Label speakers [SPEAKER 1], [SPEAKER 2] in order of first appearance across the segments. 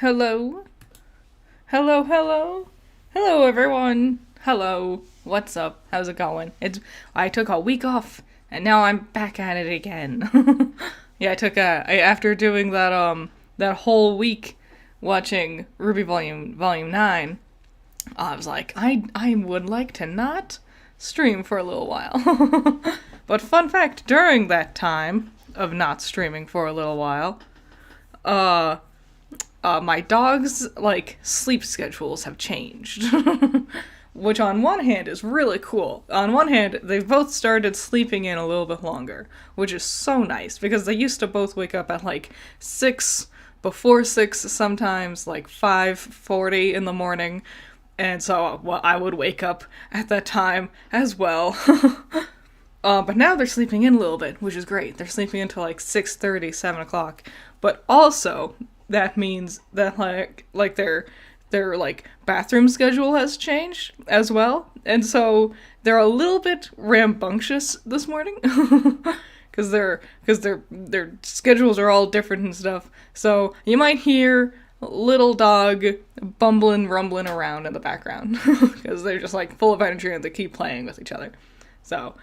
[SPEAKER 1] Hello? Hello, hello? Hello, everyone. Hello. What's up? How's it going? I took a week off, and now I'm back at it again. Yeah, after doing that whole week watching Ruby Volume 9, I was like, I would like to not stream for a little while. But fun fact, during that time of not streaming for a little while, uh, my dog's sleep schedules have changed. Which on one hand is really cool. On one hand, they've both started sleeping in a little bit longer, which is so nice because they used to both wake up at 6, before 6 sometimes, 5:40 in the morning. And so I would wake up at that time as well. But now they're sleeping in a little bit, which is great. They're sleeping until 6:30, 7 o'clock. But also, that means that their bathroom schedule has changed as well, and so they're a little bit rambunctious this morning because their schedules are all different and stuff. So you might hear little dog rumbling around in the background because they're just full of energy and they keep playing with each other. So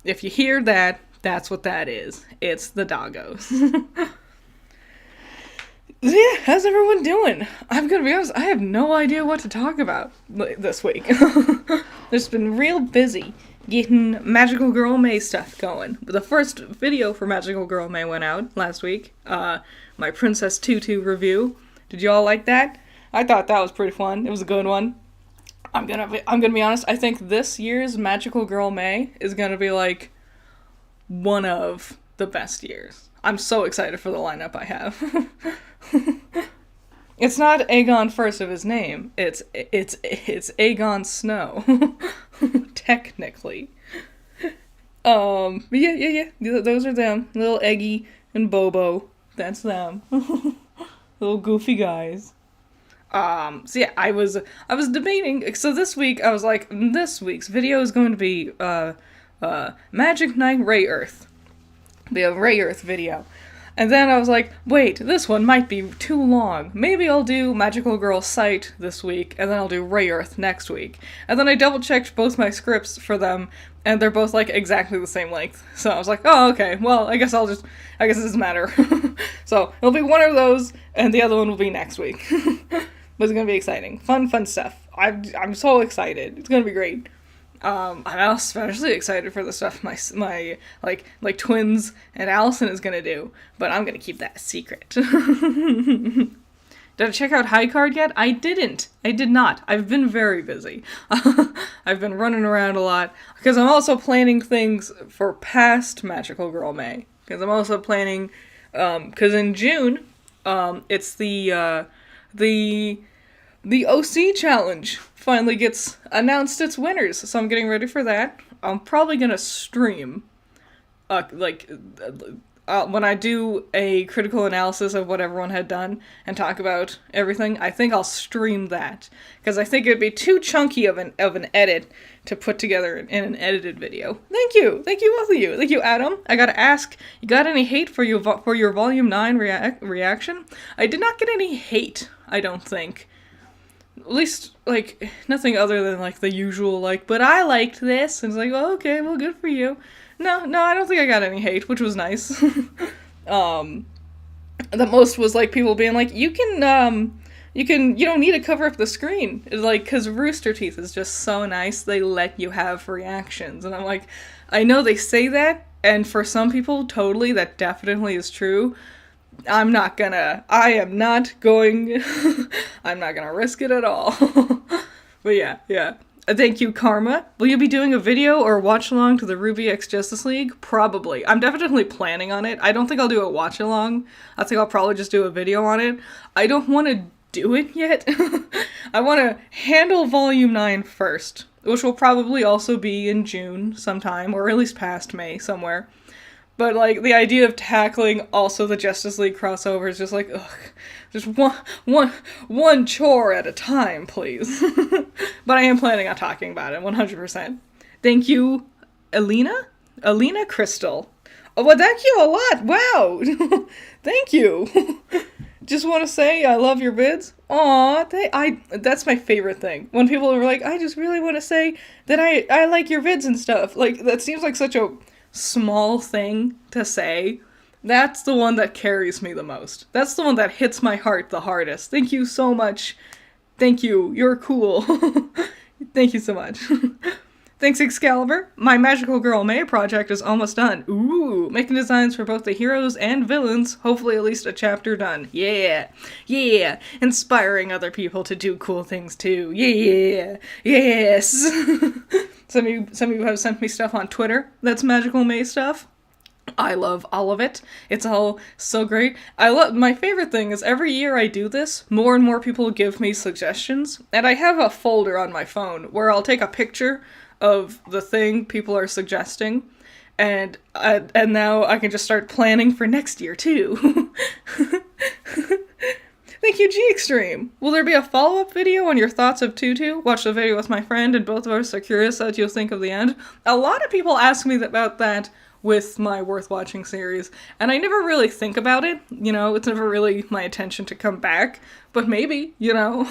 [SPEAKER 1] if you hear that, that's what that is. It's the doggos. Yeah, how's everyone doing? I'm gonna be honest, I have no idea what to talk about this week. Just been real busy getting Magical Girl May stuff going. The first video for Magical Girl May went out last week. My Princess Tutu review. Did you all like that? I thought that was pretty fun. It was a good one. I'm gonna be honest, I think this year's Magical Girl May is gonna be one of the best years. I'm so excited for the lineup I have. It's not Aegon first of his name. It's Aegon Snow. Technically. Yeah. Those are them. Little Eggy and Bobo. That's them. Little goofy guys. So yeah, I was debating. So this week I was like, this week's video is going to be Magic Knight Ray Earth. Be a Ray Earth video. And then I was like, wait, this one might be too long. Maybe I'll do Magical Girl Sight this week, and then I'll do Ray Earth next week. And then I double-checked both my scripts for them, and they're both, exactly the same length. So I was like, oh, okay, well, I guess it doesn't matter. So it'll be one of those, and the other one will be next week. But it's gonna be exciting. Fun stuff. I'm so excited. It's gonna be great. I'm especially excited for the stuff my twins and Allison is gonna do, but I'm gonna keep that a secret. Did I check out High Card yet? I didn't. I did not. I've been very busy. I've been running around a lot, because I'm also planning things for past Magical Girl May. Because I'm also planning, because in June, it's the OC challenge finally gets announced its winners, so I'm getting ready for that. I'm probably gonna stream, when I do a critical analysis of what everyone had done and talk about everything. I think I'll stream that, because I think it'd be too chunky of an edit to put together in an edited video. Thank you both of you. Thank you, Adam. I gotta ask, you got any hate for your Volume 9 reaction? I did not get any hate, I don't think. At least, nothing other than, the usual, but I liked this. And it's well, okay, well, good for you. No, I don't think I got any hate, which was nice. The most was, people being you don't need to cover up the screen. It's because Rooster Teeth is just so nice, they let you have reactions. And I'm I know they say that, and for some people, totally, that definitely is true. I am not going I'm not gonna risk it at all. But yeah. Thank you, Karma. Will you be doing a video or watch along to the Ruby X Justice League? Probably. I'm definitely planning on it. I don't think I'll do a watch along. I think I'll probably just do a video on it. I don't want to do it yet. I want to handle Volume 9 first, which will probably also be in June sometime, or at least past May somewhere. But, the idea of tackling also the Justice League crossover is just ugh. Just one chore at a time, please. But I am planning on talking about it, 100%. Thank you, Alina Crystal. Oh, well, thank you a lot. Wow. Thank you. just want to say I love your vids. Aw, that's my favorite thing. When people are like, I just really want to say that I like your vids and stuff. Like, that seems like such a small thing to say. That's the one that carries me the most. That's the one that hits my heart the hardest. Thank you so much. Thank you. You're cool. Thank you so much. Thanks, Excalibur. My Magical Girl May project is almost done. Ooh, making designs for both the heroes and villains. Hopefully at least a chapter done. Yeah. Yeah. Inspiring other people to do cool things too. Yeah. Yes. Some of you have sent me stuff on Twitter that's Magical May stuff. I love all of it. It's all so great. My favorite thing is every year I do this, more and more people give me suggestions, and I have a folder on my phone where I'll take a picture of the thing people are suggesting, and now I can just start planning for next year too. Thank you, G-Extreme! Will there be a follow-up video on your thoughts of Tutu? Watch the video with my friend, and both of us are curious what you'll think of the end. A lot of people ask me about that with my Worth Watching series, and I never really think about it. You know, it's never really my intention to come back, but maybe, you know.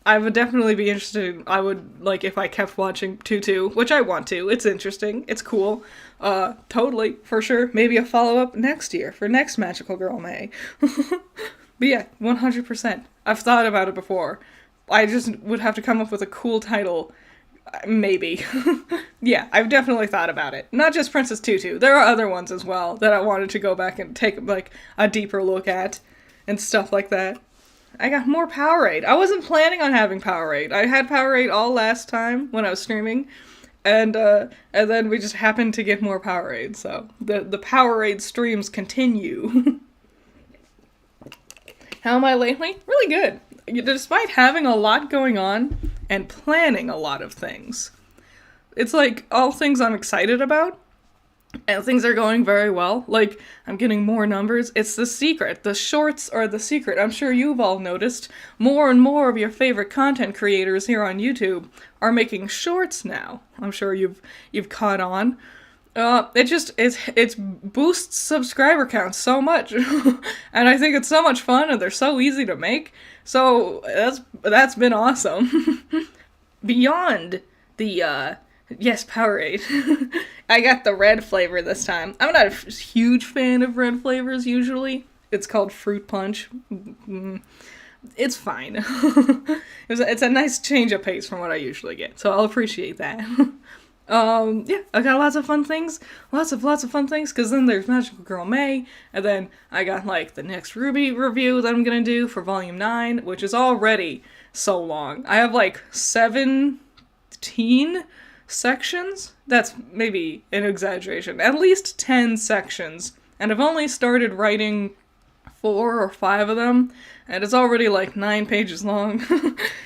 [SPEAKER 1] I would definitely be interested. I would, like, if I kept watching Tutu, which I want to. It's interesting. It's cool. Totally, for sure. Maybe a follow-up next year for next Magical Girl May. But yeah, 100%. I've thought about it before. I just would have to come up with a cool title. Maybe. Yeah, I've definitely thought about it. Not just Princess Tutu. There are other ones as well that I wanted to go back and take, like, a deeper look at and stuff like that. I got more Powerade. I wasn't planning on having Powerade. I had Powerade all last time when I was streaming, and then we just happened to get more Powerade, so the Powerade streams continue. How am I lately? Really good. Despite having a lot going on and planning a lot of things. It's like all things I'm excited about, and things are going very well. Like, I'm getting more numbers. It's the secret. The shorts are the secret. I'm sure you've all noticed more and more of your favorite content creators here on YouTube are making shorts now. I'm sure you've caught on. It boosts subscriber counts so much, and I think it's so much fun, and they're so easy to make. So that's been awesome. Beyond the yes, Powerade. I got the red flavor this time. I'm not a huge fan of red flavors usually. It's called Fruit Punch. It's fine. It's a nice change of pace from what I usually get, so I'll appreciate that. Yeah, I got lots of fun things. Lots of fun things, because then there's Magical Girl May, and then I got, like, the next Ruby review that I'm gonna do for Volume 9, which is already so long. I have, like, 17 sections? That's maybe an exaggeration. At least 10 sections, and I've only started writing 4 or 5 of them, and it's already like 9 pages long.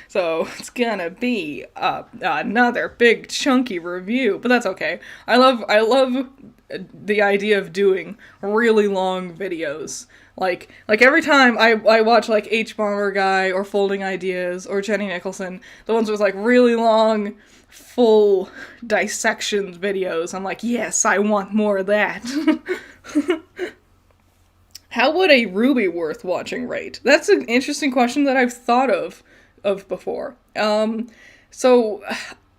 [SPEAKER 1] So it's gonna be another big chunky review, but that's okay. I love the idea of doing really long videos. Like every time I watch like H Bomber Guy or Folding Ideas or Jenny Nicholson, the ones with like really long, full dissection videos, I'm like, yes, I want more of that. How would a Ruby worth watching rate? That's an interesting question that I've thought of before. So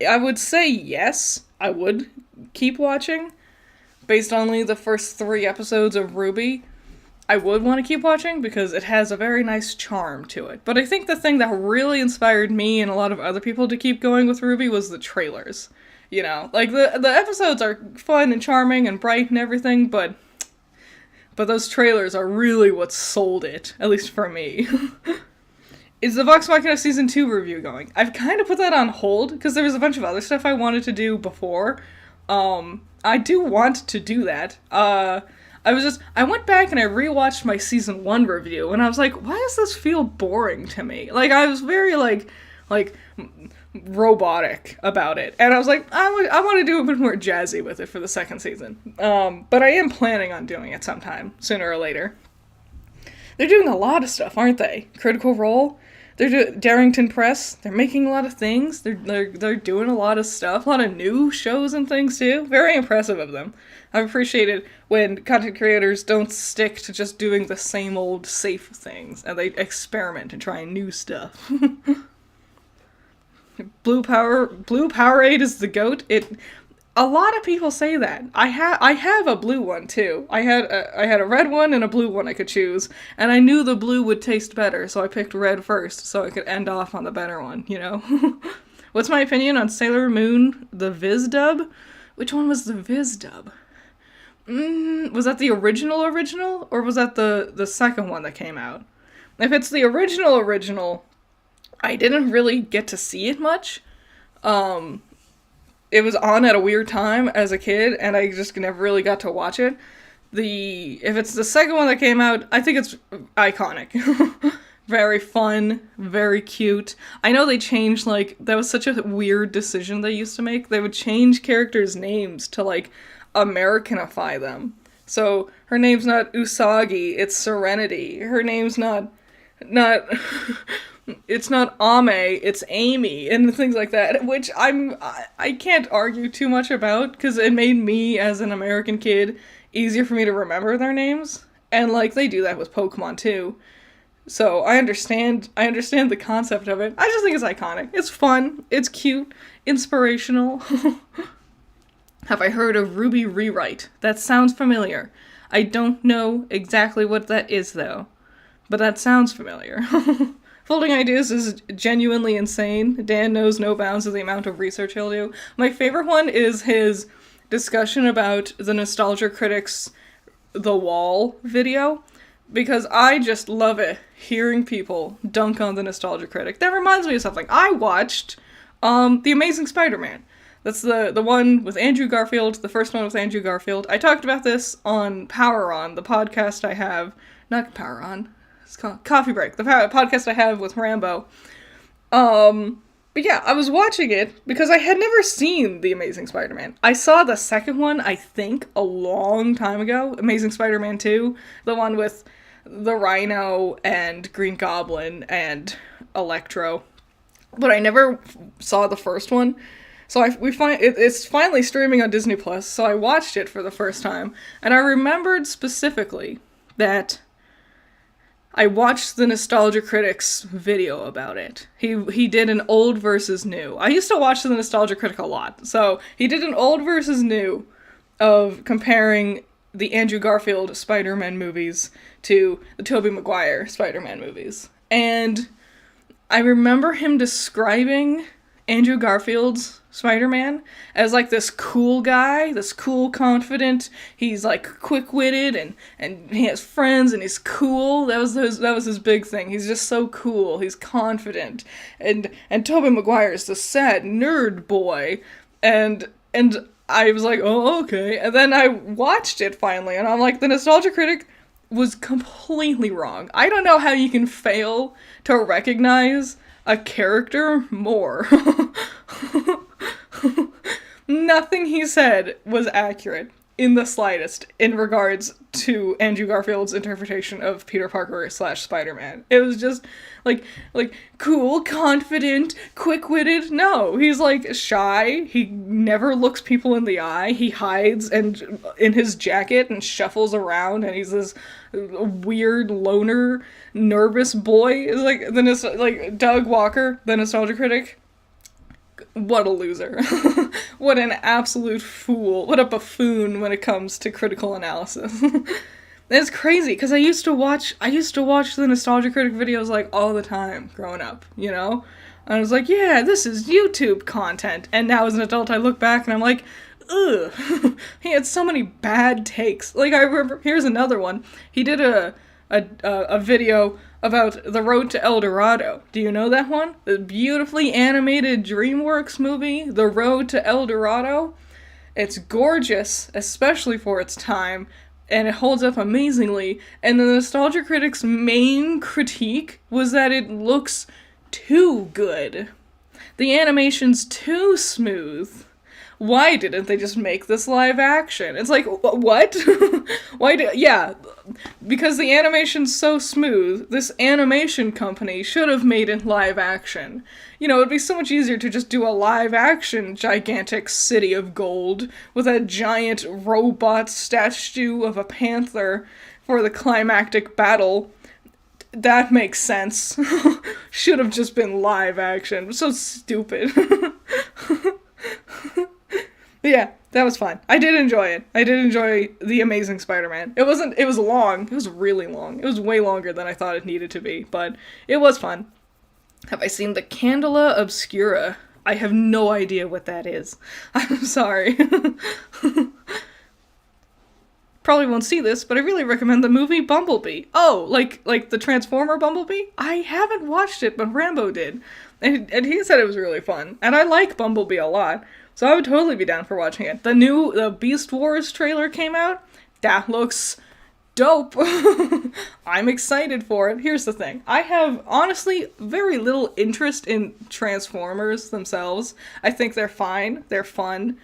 [SPEAKER 1] I would say yes, I would keep watching. Based on only the first 3 episodes of Ruby, I would want to keep watching because it has a very nice charm to it. But I think the thing that really inspired me and a lot of other people to keep going with Ruby was the trailers. You know, like the episodes are fun and charming and bright and everything, but those trailers are really what sold it, at least for me. Is the Vox Machina Season 2 review going? I've kind of put that on hold, because there was a bunch of other stuff I wanted to do before. I do want to do that. I went back and I rewatched my Season 1 review, and I was like, why does this feel boring to me? Like, I was very, like, robotic about it. And I was like, I want to do a bit more jazzy with it for the second season. But I am planning on doing it sometime, sooner or later. They're doing a lot of stuff, aren't they? Critical Role? Darrington Press. They're making a lot of things. They're doing a lot of stuff, a lot of new shows and things too. Very impressive of them. I've appreciated when content creators don't stick to just doing the same old safe things and they experiment and try new stuff. Blue Powerade is the GOAT. A lot of people say that. I have a blue one too. I had a red one and a blue one I could choose, and I knew the blue would taste better, so I picked red first so I could end off on the better one, you know? What's my opinion on Sailor Moon, the Viz dub? Which one was the Viz dub? Was that the original, or was that the second one that came out? If it's the original, I didn't really get to see it much. It was on at a weird time as a kid, and I just never really got to watch it. If it's the second one that came out, I think it's iconic. Very fun, very cute. I know they changed, that was such a weird decision they used to make. They would change characters' names to, Americanify them. So, her name's not Usagi, it's Serenity. Her name's not it's not Ame, it's Amy, and things like that, which I can't argue too much about, because it made me, as an American kid, easier for me to remember their names, and, they do that with Pokemon, too. So, I understand the concept of it. I just think it's iconic. It's fun, it's cute, inspirational. Have I heard of Ruby Rewrite? That sounds familiar. I don't know exactly what that is, though, but that sounds familiar. Folding Ideas is genuinely insane. Dan knows no bounds of the amount of research he'll do. My favorite one is his discussion about the Nostalgia Critic's The Wall video, because I just love it, hearing people dunk on the Nostalgia Critic. That reminds me of something. I watched The Amazing Spider-Man. That's the one with Andrew Garfield, the first one with Andrew Garfield. I talked about this on Power On, the podcast I have. Not Power On. It's called Coffee Break, the podcast I have with Rambo. But yeah, I was watching it because I had never seen The Amazing Spider-Man. I saw the second one, I think, a long time ago. Amazing Spider-Man 2. The one with the Rhino and Green Goblin and Electro. But I never saw the first one. So it's finally streaming on Disney Plus, so I watched it for the first time. And I remembered specifically that I watched the Nostalgia Critic's video about it. He did an old versus new. I used to watch the Nostalgia Critic a lot. So he did an old versus new of comparing the Andrew Garfield Spider-Man movies to the Tobey Maguire Spider-Man movies. And I remember him describing Andrew Garfield's Spider-Man as this cool guy, this cool, confident, he's quick-witted and he has friends and he's cool. That was his big thing. He's just so cool. He's confident. And Tobey Maguire's the sad nerd boy. And I was like, oh, okay. And then I watched it finally and I'm like, the Nostalgia Critic was completely wrong. I don't know how you can fail to recognize a character more. Nothing he said was accurate in the slightest in regards to Andrew Garfield's interpretation of Peter Parker / Spider-Man. It was just cool, confident, quick-witted. No, he's shy. He never looks people in the eye. He hides and in his jacket and shuffles around, and he's this weird loner, nervous boy. Is Doug Walker, the Nostalgia Critic. What a loser. What an absolute fool. What a buffoon when it comes to critical analysis. It's crazy, because I used to watch the Nostalgia Critic videos, all the time, growing up, you know? And I was like, yeah, this is YouTube content. And now as an adult, I look back and I'm like, ugh. He had so many bad takes. I remember, here's another one. He did a video about The Road to El Dorado. Do you know that one? The beautifully animated DreamWorks movie, The Road to El Dorado. It's gorgeous, especially for its time, and it holds up amazingly. And the Nostalgia Critic's main critique was that it looks too good. The animation's too smooth. why didn't they just make this live action? It's like, what? Yeah, because the animation's so smooth, this animation company should have made it live action. You know, it'd be so much easier to just do a live action gigantic city of gold with a giant robot statue of a panther for the climactic battle. That makes sense. Should have just been live action. So stupid. Yeah, that was fun. I did enjoy it. I did enjoy The Amazing Spider-Man. It was long. It was really long. It was way longer than I thought it needed to be, but it was fun. Have I seen the Candela Obscura? I have no idea what that is. I'm sorry. Probably won't see this, but I really recommend the movie Bumblebee. Oh, like the Transformer Bumblebee? I haven't watched it, but Rambo did. And he said it was really fun. And I like Bumblebee a lot, so I would totally be down for watching it. The Beast Wars trailer came out. That looks dope. I'm excited for it. Here's the thing. I have, honestly, very little interest in Transformers themselves. I think they're fine. They're fun.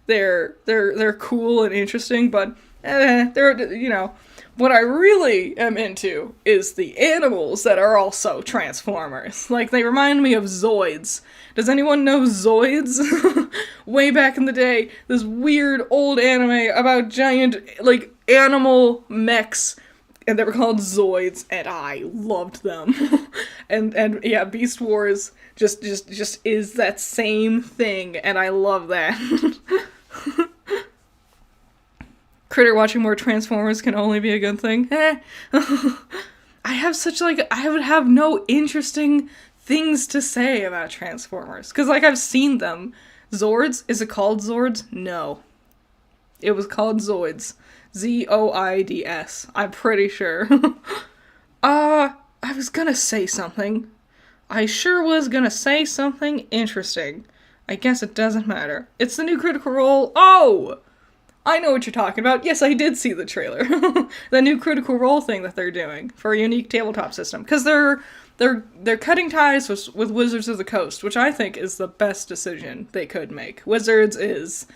[SPEAKER 1] They're cool and interesting, but they're, you know, what I really am into is the animals that are also Transformers. Like, they remind me of Zoids. Does anyone know Zoids? Way back in the day, this weird old anime about giant, like, animal mechs, and they were called Zoids, and I loved them. and yeah, Beast Wars just is that same thing, and I love that. Critter watching more Transformers can only be a good thing. I would have no interesting things to say about Transformers. Because, like, I've seen them. Zords? Is it called Zords? No. It was called Zoids. Zoids. I'm pretty sure. I was gonna say something. I sure was gonna say something interesting. I guess it doesn't matter. It's the new Critical Role. Oh! I know what you're talking about. Yes, I did see the trailer. The new Critical Role thing that they're doing for a unique tabletop system. Because they're cutting ties with Wizards of the Coast, which I think is the best decision they could make. Wizards is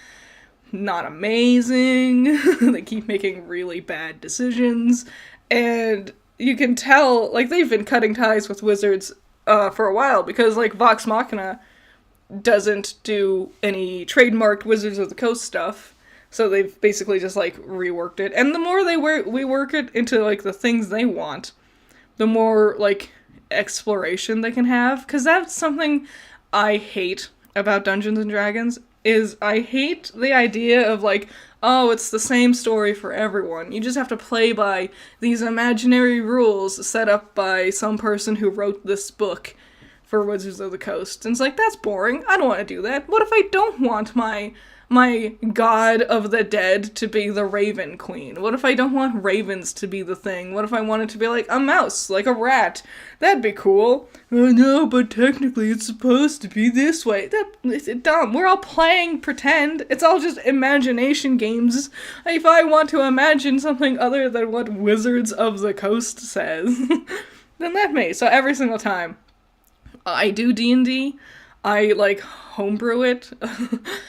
[SPEAKER 1] not amazing. They keep making really bad decisions. And you can tell, like, they've been cutting ties with Wizards for a while. Because, like, Vox Machina doesn't do any trademarked Wizards of the Coast stuff. So they've basically just, like, reworked it. And the more we work it into, like, the things they want, the more, like, exploration they can have. Because that's something I hate about Dungeons & Dragons, is I hate the idea of, like, oh, it's the same story for everyone. You just have to play by these imaginary rules set up by some person who wrote this book for Wizards of the Coast. And it's like, that's boring. I don't want to do that. What if I don't want my god of the dead to be the Raven Queen? What if I don't want ravens to be the thing? What if I want it to be like a mouse, like a rat? That'd be cool. Oh no, but technically it's supposed to be this way. It's dumb. We're all playing pretend. It's all just imagination games. If I want to imagine something other than what Wizards of the Coast says, then let me. So every single time I do D&D, I, like, homebrew it.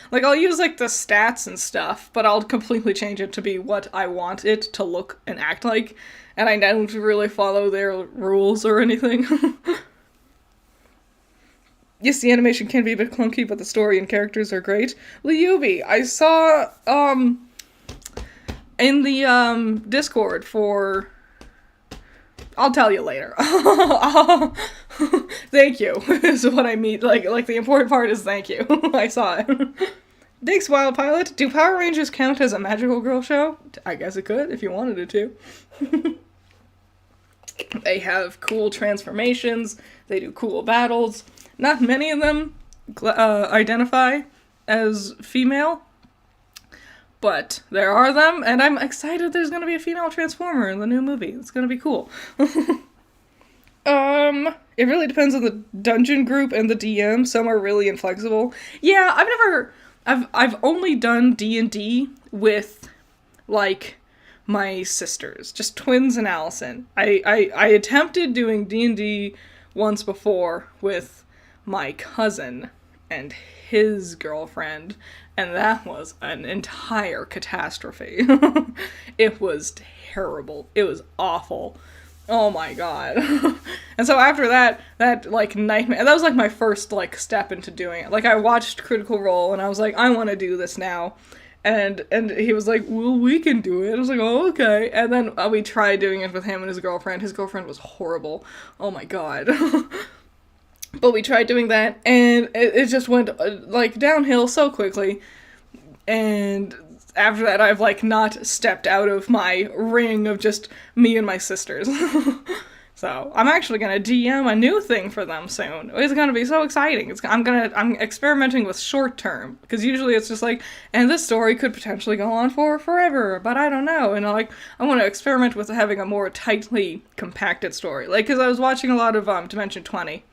[SPEAKER 1] Like, I'll use, like, the stats and stuff, but I'll completely change it to be what I want it to look and act like, and I don't really follow their rules or anything. Yes, the animation can be a bit clunky, but the story and characters are great. Lyubi, I saw, in the, Discord for... I'll tell you later. Thank you, is what I mean. Like the important part is thank you. I saw it. Thanks, Wild Pilot. Do Power Rangers count as a magical girl show? I guess it could, if you wanted it to. They have cool transformations. They do cool battles. Not many of them identify as female, but there are them, and I'm excited there's gonna be a female Transformer in the new movie. It's gonna be cool. It really depends on the dungeon group and the DM. Some are really inflexible. Yeah, I've only done D&D with, like, my sisters. Just twins and Allison. I attempted doing D&D once before with my cousin, and his girlfriend, and that was an entire catastrophe. It was terrible. It was awful. Oh my god. And so after that like nightmare, that was like my first like step into doing it. Like I watched Critical Role and I was like, I want to do this now. And he was like, well, we can do it. I was like, oh, okay. And then we tried doing it with him and his girlfriend. His girlfriend was horrible. Oh my god. But we tried doing that, and it just went, like, downhill so quickly. And after that, I've, like, not stepped out of my ring of just me and my sisters. So, I'm actually gonna DM a new thing for them soon. It's gonna be so exciting. I'm experimenting with short term, because usually it's just like, and this story could potentially go on for forever, but I don't know. And I want to experiment with having a more tightly compacted story. Like, because I was watching a lot of Dimension 20,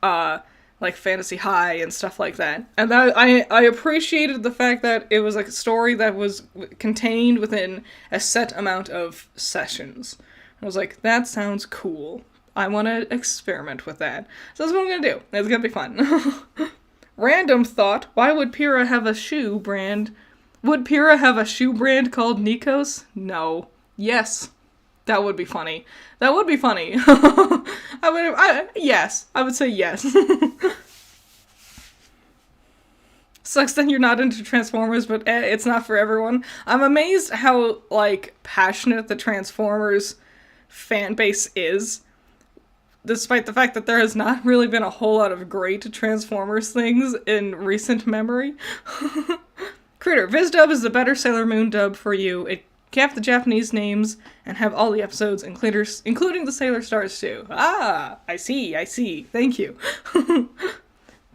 [SPEAKER 1] like Fantasy High and stuff like that. And I appreciated the fact that it was like a story that was contained within a set amount of sessions. I was like, that sounds cool. I want to experiment with that. So that's what I'm going to do. It's going to be fun. Random thought, why would Pyrrha have a shoe brand? Would Pyrrha have a shoe brand called Nikos? No. Yes. That would be funny. That would be funny. Yes. I would say yes. Sucks that you're not into Transformers, but it's not for everyone. I'm amazed how, like, passionate the Transformers fan base is, despite the fact that there has not really been a whole lot of great Transformers things in recent memory. Critter, VizDub is the better Sailor Moon dub for you. It kept the Japanese names and have all the episodes, including the Sailor Stars too. Ah, I see. Thank you.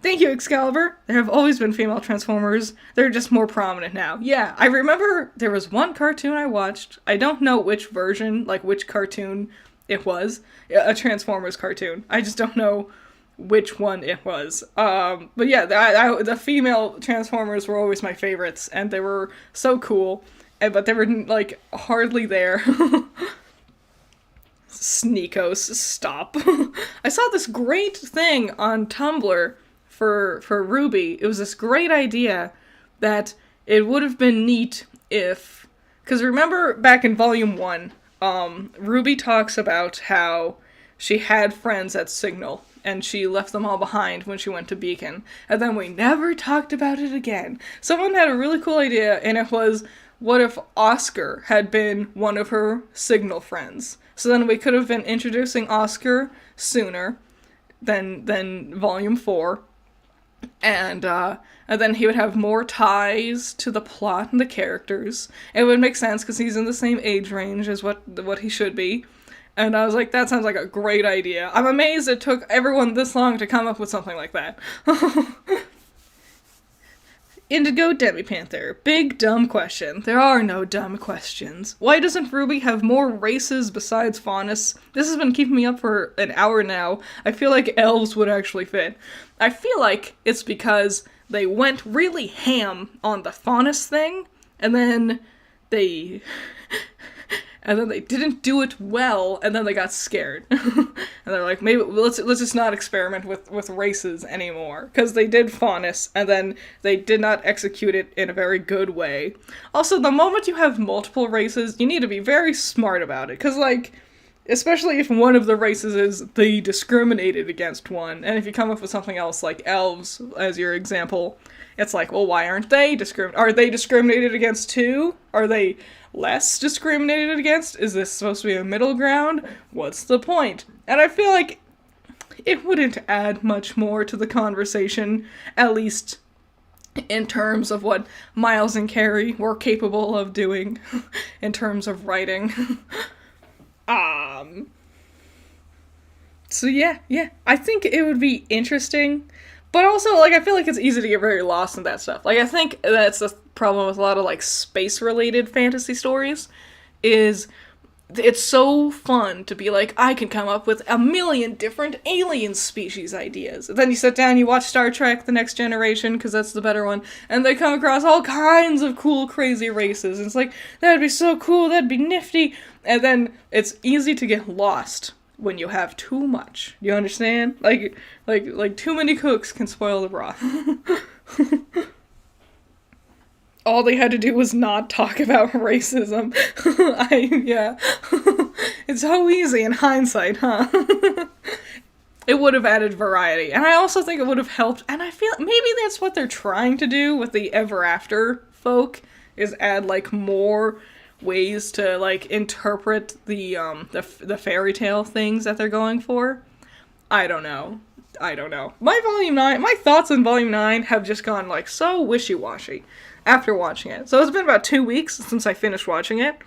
[SPEAKER 1] Thank you, Excalibur. There have always been female Transformers. They're just more prominent now. Yeah, I remember there was one cartoon I watched. I don't know which version, like which cartoon it was. A Transformers cartoon. I just don't know which one it was. But yeah, the female Transformers were always my favorites, and they were so cool. But they were, like, hardly there. Sneakos, stop. I saw this great thing on Tumblr for Ruby. It was this great idea that it would have been neat if... Because remember back in Volume 1, Ruby talks about how she had friends at Signal, and she left them all behind when she went to Beacon. And then we never talked about it again. Someone had a really cool idea, and it was, what if Oscar had been one of her Signal friends? So then we could have been introducing Oscar sooner than Volume 4. And then he would have more ties to the plot and the characters. It would make sense because he's in the same age range as what he should be. And I was like, that sounds like a great idea. I'm amazed it took everyone this long to come up with something like that. Indigo Demi-Panther. Big dumb question. There are no dumb questions. Why doesn't Ruby have more races besides Faunus? This has been keeping me up for an hour now. I feel like elves would actually fit. I feel like it's because they went really ham on the Faunus thing, and then they didn't do it well, and then they got scared. And they're like, maybe let's just not experiment with races anymore. Because they did Faunus, and then they did not execute it in a very good way. Also, the moment you have multiple races, you need to be very smart about it. Because, like, especially if one of the races is they discriminated against one, and if you come up with something else like elves as your example, it's like, well, why aren't they discriminated? Are they discriminated against too? Are they less discriminated against? Is this supposed to be a middle ground? What's the point? And I feel like it wouldn't add much more to the conversation, at least in terms of what Miles and Carrie were capable of doing in terms of writing. So yeah, I think it would be interesting, but also, like, I feel like it's easy to get very lost in that stuff. Like, I think that's the problem with a lot of, like, space-related fantasy stories, is it's so fun to be like, I can come up with a million different alien species ideas. And then you sit down, you watch Star Trek: The Next Generation, because that's the better one, and they come across all kinds of cool, crazy races. And it's like, that'd be so cool, that'd be nifty. And then it's easy to get lost when you have too much. You understand? Like too many cooks can spoil the broth. All they had to do was not talk about racism. Yeah. It's so easy in hindsight, huh? It would have added variety. And I also think it would have helped, and I feel maybe that's what they're trying to do with the Ever After folk, is add, like, more ways to, like, interpret the fairy tale things that they're going for. I don't know. My thoughts on Volume 9 have just gone, like, so wishy-washy after watching it. So it's been about 2 weeks since I finished watching it.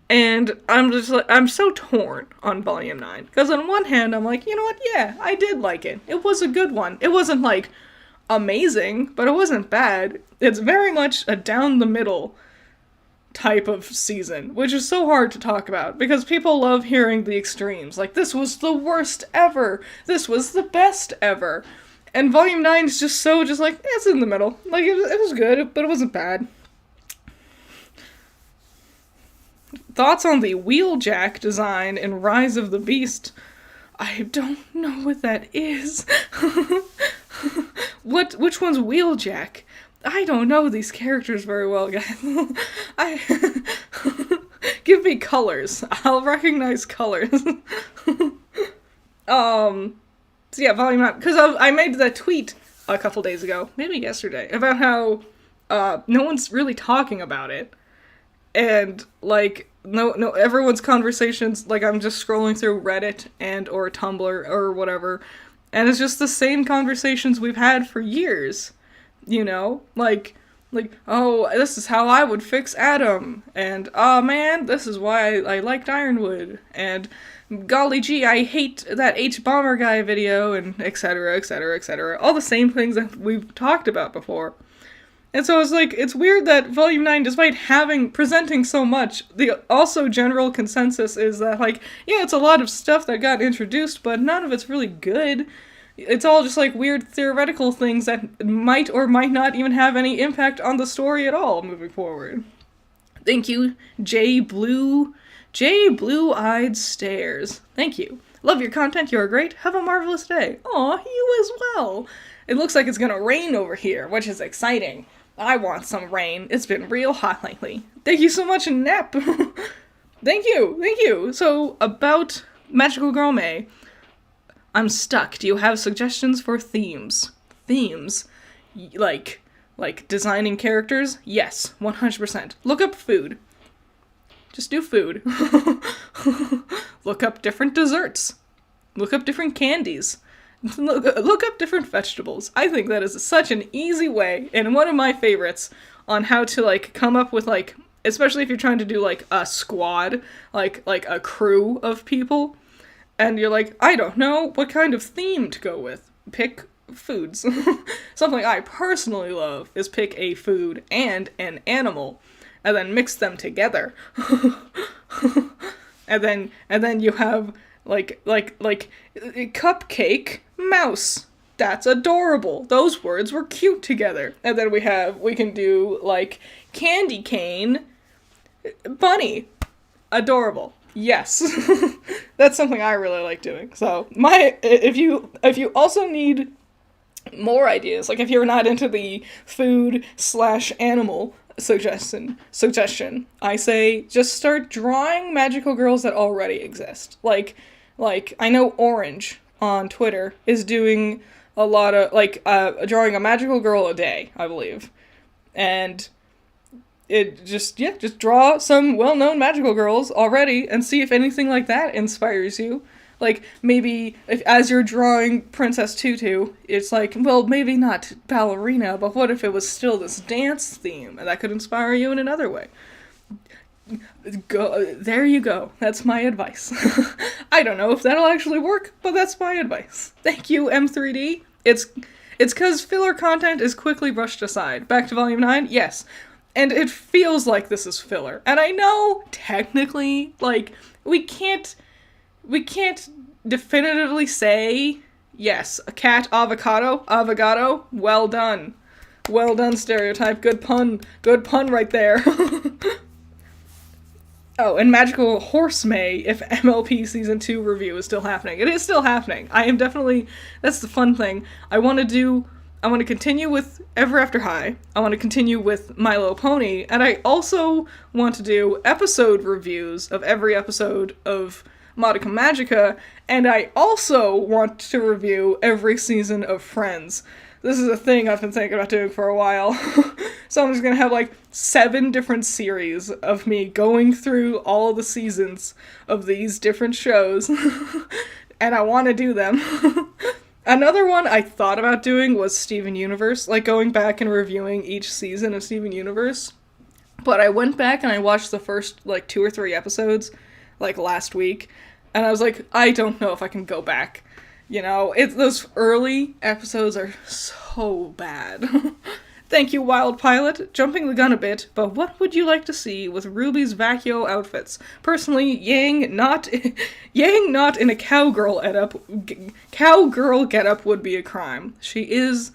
[SPEAKER 1] And I'm just like, I'm so torn on Volume 9. Because on one hand, I'm like, you know what, yeah, I did like it. It was a good one. It wasn't, like, amazing, but it wasn't bad. It's very much a down-the-middle type of season, which is so hard to talk about, because people love hearing the extremes. Like, this was the worst ever. This was the best ever. And Volume 9 is just so, just like, it's in the middle. Like, it was good, but it wasn't bad. Thoughts on the wheeljack design in Rise of the Beast? I don't know what that is. Which one's wheeljack? I don't know these characters very well, guys. Give me colors. I'll recognize colors. So yeah, Volume 9. Because I made that tweet a couple days ago, maybe yesterday, about how no one's really talking about it. And, like, no, everyone's conversations, like, I'm just scrolling through Reddit and or Tumblr or whatever, and it's just the same conversations we've had for years, you know? Like, oh, this is how I would fix Adam, and, oh man, this is why I liked Ironwood, and golly gee, I hate that H-Bomber guy video, and etc., etc., etc. All the same things that we've talked about before. And so it's like, it's weird that Volume 9, despite presenting so much, the also general consensus is that, like, yeah, it's a lot of stuff that got introduced, but none of it's really good. It's all just, like, weird theoretical things that might or might not even have any impact on the story at all moving forward. Thank you, J Blue-Eyed Stairs. Thank you. Love your content, you're great. Have a marvelous day. Aw, you as well. It looks like it's gonna rain over here, which is exciting. I want some rain. It's been real hot lately. Thank you so much, Nep. Thank you. So, about Magical Girl May, I'm stuck. Do you have suggestions for themes? Themes? Like designing characters? Yes, 100%. Look up food. Just do food. Look up different desserts. Look up different candies. Look up different vegetables. I think that is such an easy way, and one of my favorites, on how to, like, come up with, like, especially if you're trying to do, like, a squad, like a crew of people, and you're like, I don't know what kind of theme to go with. Pick foods. Something I personally love is pick a food and an animal, and then mix them together. and then you have like cupcake mouse. That's adorable. Those words were cute together. And then we can do, like, candy cane bunny. Adorable. Yes. That's something I really like doing. So, if you also need more ideas, like if you're not into the food/animal suggestion, I say just start drawing magical girls that already exist. Like I know Orange on Twitter is doing a lot of, like, drawing a magical girl a day, I believe. And it just draw some well-known magical girls already and see if anything like that inspires you. Like, maybe if, as you're drawing Princess Tutu, it's like, well, maybe not ballerina, but what if it was still this dance theme, and that could inspire you in another way? There you go. That's my advice. I don't know if that'll actually work, but that's my advice. Thank you, M3D. It's because filler content is quickly brushed aside. Back to Volume 9? Yes. And it feels like this is filler. And I know, technically, like, we can't definitively say, yes, a cat avocado, well done. Well done, Stereotype. Good pun right there. Oh, and Magical Horse May if MLP Season 2 review is still happening. It is still happening. I am definitely... That's the fun thing. I want to continue with Ever After High. I want to continue with My Little Pony. And I also want to do episode reviews of every episode of Modica Magica. And I also want to review every season of Friends. This is a thing I've been thinking about doing for a while. So I'm just gonna have like 7 different series of me going through all the seasons of these different shows. And I want to do them. Another one I thought about doing was Steven Universe, like going back and reviewing each season of Steven Universe. But I went back and I watched the first like 2 or 3 episodes like last week. And I was like, I don't know if I can go back. You know, those early episodes are so bad. Thank you, Wild Pilot. Jumping the gun a bit, but what would you like to see with Ruby's Vacuo outfits? Personally, Yang not in a cowgirl getup would be a crime. She is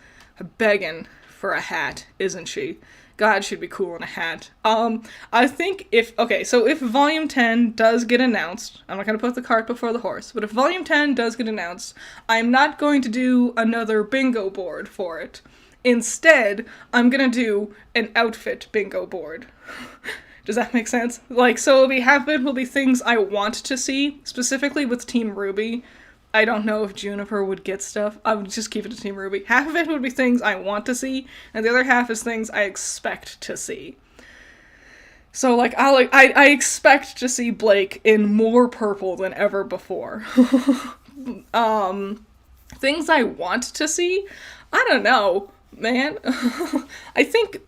[SPEAKER 1] begging for a hat, isn't she? God, she'd be cool in a hat. I think if Volume 10 does get announced, I'm not going to put the cart before the horse, but if Volume 10 does get announced, I'm not going to do another bingo board for it. Instead, I'm going to do an outfit bingo board. Does that make sense? Like, so half of it will be things I want to see, specifically with Team Ruby. I don't know if Juniper would get stuff. I would just keep it to Team Ruby. Half of it would be things I want to see, and the other half is things I expect to see. So, like, I expect to see Blake in more purple than ever before. Things I want to see? I don't know, man. I think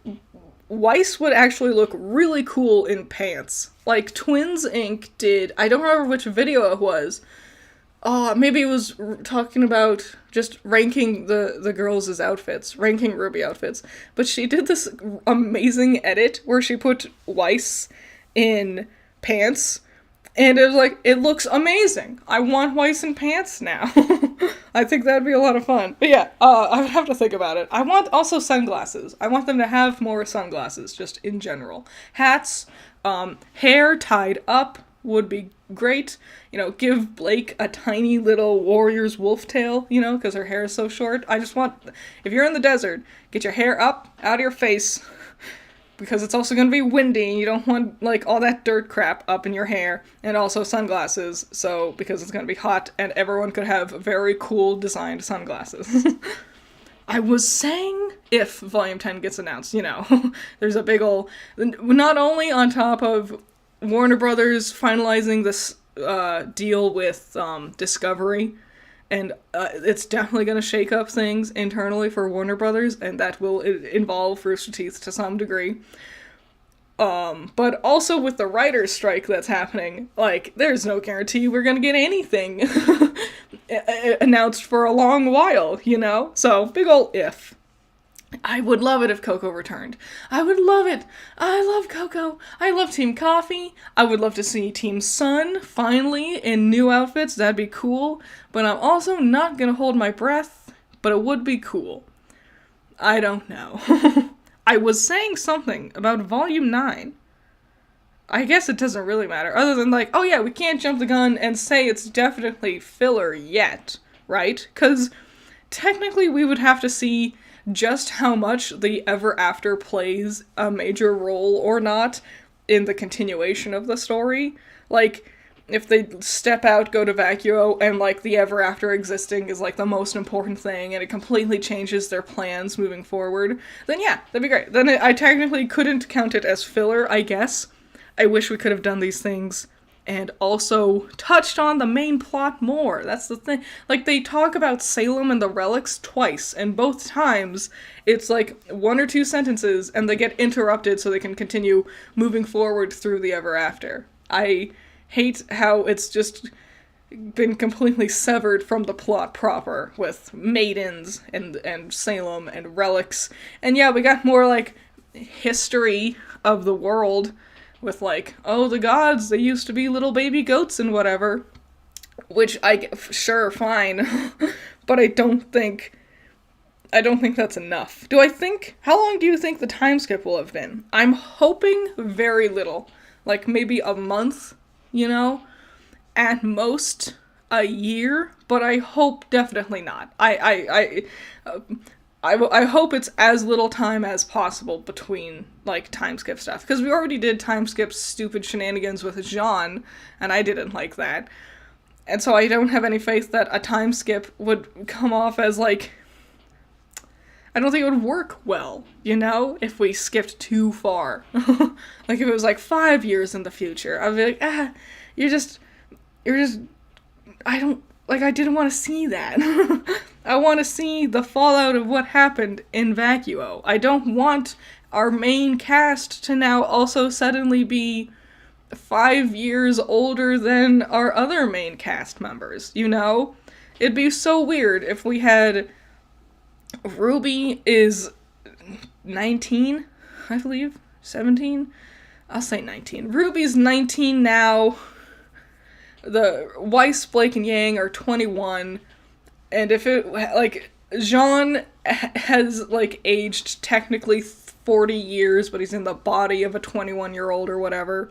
[SPEAKER 1] Weiss would actually look really cool in pants. Like, Twins Inc. did, I don't remember which video it was. Maybe it was talking about just ranking the girls' outfits, ranking Ruby outfits. But she did this amazing edit where she put Weiss in pants, and it was like, it looks amazing. I want Weiss in pants now. I think that'd be a lot of fun. But yeah, I would have to think about it. I want also sunglasses. I want them to have more sunglasses, just in general. Hats, hair tied up would be great. You know, give Blake a tiny little warrior's wolf tail, you know, because her hair is so short. I just want, if you're in the desert, get your hair up, out of your face, because it's also going to be windy, and you don't want, like, all that dirt crap up in your hair, and also sunglasses, so, because it's going to be hot, and everyone could have very cool designed sunglasses. I was saying, if Volume 10 gets announced, you know, there's a big ol', not only on top of Warner Brothers finalizing this deal with Discovery, and it's definitely going to shake up things internally for Warner Brothers, and that will involve Rooster Teeth to some degree. But also with the writer's strike that's happening, like, there's no guarantee we're going to get anything announced for a long while, you know? So, big ol' if. I would love it if Coco returned. I would love it. I love Coco. I love Team Coffee. I would love to see Team Sun finally in new outfits. That'd be cool. But I'm also not gonna hold my breath. But it would be cool. I don't know. I was saying something about Volume 9. I guess it doesn't really matter. Other than like, oh yeah, we can't jump the gun and say it's definitely filler yet. Right? Because technically we would have to see just how much the Ever After plays a major role or not in the continuation of the story. Like, if they step out, go to Vacuo, and, like, the Ever After existing is, like, the most important thing, and it completely changes their plans moving forward, then yeah, that'd be great. Then I technically couldn't count it as filler, I guess. I wish we could have done these things and also touched on the main plot more. That's the thing. Like, they talk about Salem and the relics twice, and both times it's like 1 or 2 sentences, and they get interrupted so they can continue moving forward through the Ever After. I hate how it's just been completely severed from the plot proper, with maidens and Salem and relics. And yeah, we got more, like, history of the world, with, like, oh, the gods, they used to be little baby goats and whatever. Which, sure, fine. But I don't think that's enough. How long do you think the time skip will have been? I'm hoping very little. like maybe a month, at most a year, but I hope definitely not. I hope it's as little time as possible between, like, time skip stuff. Because we already did time skip stupid shenanigans with Jean, and I didn't like that. And so I don't have any faith that a time skip would come off as, like... I don't think it would work well, if we skipped too far. Like, if it was, like, 5 years in the future. I'd be like, you're just... I didn't want to see that. I want to see the fallout of what happened in Vacuo. I don't want our main cast to now also suddenly be 5 years older than our other main cast members, It'd be so weird if we had... Ruby is 19, I believe. 17? I'll say 19. Ruby's 19 now. The Weiss, Blake, and Yang are 21. And if it, like, Jean has, like, aged technically 40 years, but he's in the body of a 21-year-old or whatever.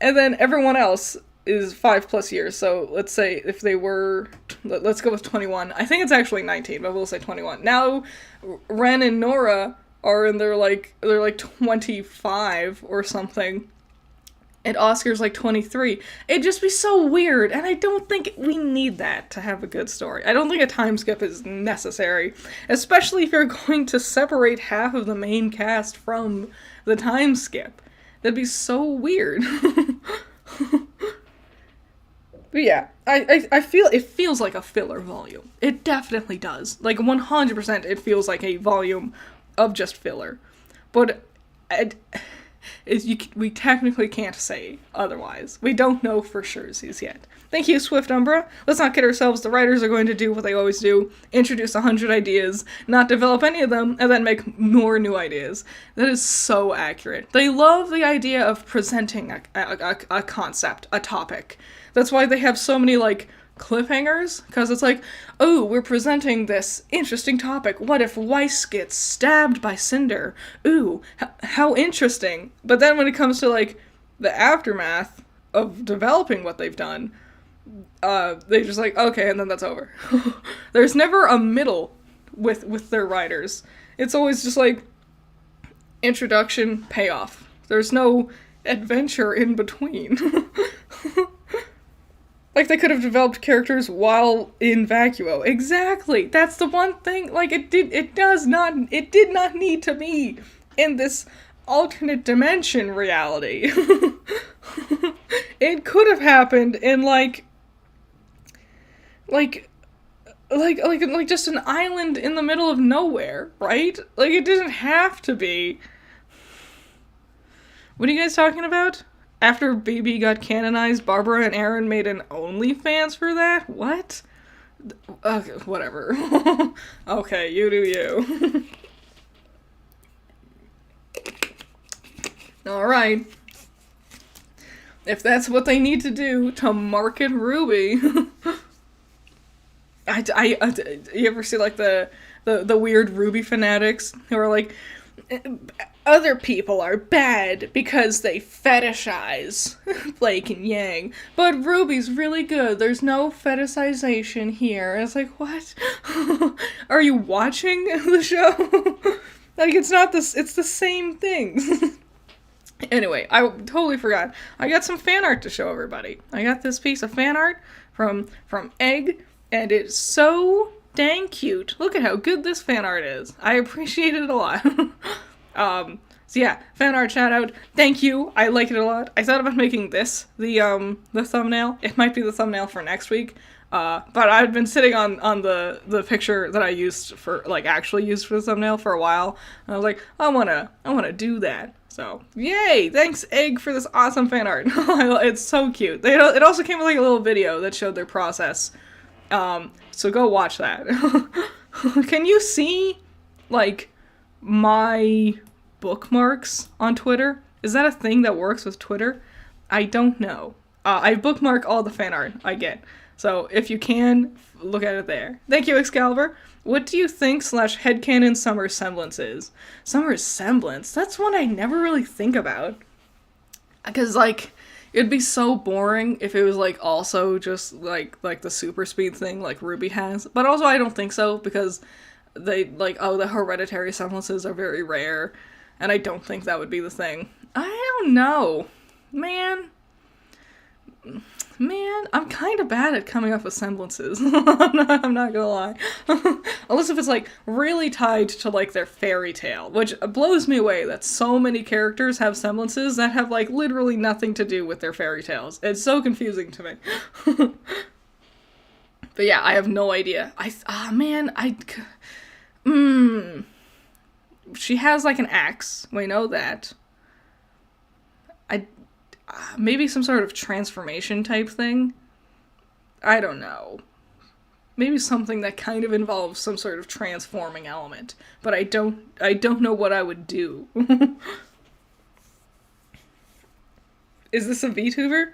[SPEAKER 1] And then everyone else is 5+ years, so let's say if they were, let's go with 21. I think it's actually 19, but we'll say 21. Now, Ren and Nora are in they're like 25 or something, and Oscar's like 23. It'd just be so weird, and I don't think we need that to have a good story. I don't think a time skip is necessary, especially if you're going to separate half of the main cast from the time skip. That'd be so weird. But yeah, I feel it feels like a filler volume. It definitely does. Like 100% it feels like a volume of just filler. But we technically can't say otherwise. We don't know for surezies yet. Thank you, Swift Umbra. Let's not kid ourselves. The writers are going to do what they always do. Introduce 100 ideas, not develop any of them, and then make more new ideas. That is so accurate. They love the idea of presenting a concept, a topic. That's why they have so many, like, cliffhangers, because it's like, oh, we're presenting this interesting topic. What if Weiss gets stabbed by Cinder? Ooh, how interesting. But then when it comes to, like, the aftermath of developing what they've done, they just like, okay, and then that's over. There's never a middle with their writers. It's always just like, introduction, payoff. There's no adventure in between. Like, they could have developed characters while in Vacuo. Exactly! That's the one thing, like, it did not need to be in this alternate dimension reality. It could have happened in, like just an island in the middle of nowhere, right? Like, it didn't have to be. What are you guys talking about? After BB got canonized, Barbara and Aaron made an OnlyFans for that? What? Okay, whatever. Okay, you do you. Alright. If that's what they need to do to market Ruby. You ever see, like, the weird Ruby fanatics who are like, other people are bad because they fetishize Blake and Yang, but Ruby's really good. There's no fetishization here. And it's like, what? Are you watching the show? Like, it's not this. It's the same thing. Anyway, I totally forgot. I got some fan art to show everybody. I got this piece of fan art from Egg, and it's so dang cute. Look at how good this fan art is. I appreciate it a lot. So yeah, fan art shout out. Thank you. I like it a lot. I thought about making this the thumbnail. It might be the thumbnail for next week. But I've been sitting on the picture that I used for, like, actually used for the thumbnail for a while. And I was like, I wanna do that. So, yay! Thanks, Egg, for this awesome fan art. It's so cute. It also came with, like, a little video that showed their process. So go watch that. Can you see, like, my bookmarks on Twitter? Is that a thing that works with Twitter? I don't know. I bookmark all the fan art I get. So if you can, look at it there. Thank you, Excalibur. What do you think /headcanon Summer's semblance is? Summer's semblance? That's one I never really think about. Because, like, it'd be so boring if it was, like, also just, like the super speed thing like Ruby has. But also I don't think so, because they, like, the hereditary semblances are very rare, and I don't think that would be the thing. I don't know. Man, I'm kind of bad at coming up with semblances. I'm not gonna lie. Unless if it's, like, really tied to, like, their fairy tale, which blows me away that so many characters have semblances that have, like, literally nothing to do with their fairy tales. It's so confusing to me. But yeah, I have no idea. She has, like, an axe. We know that. Maybe some sort of transformation type thing? I don't know. Maybe something that kind of involves some sort of transforming element. But I don't know what I would do. Is this a VTuber?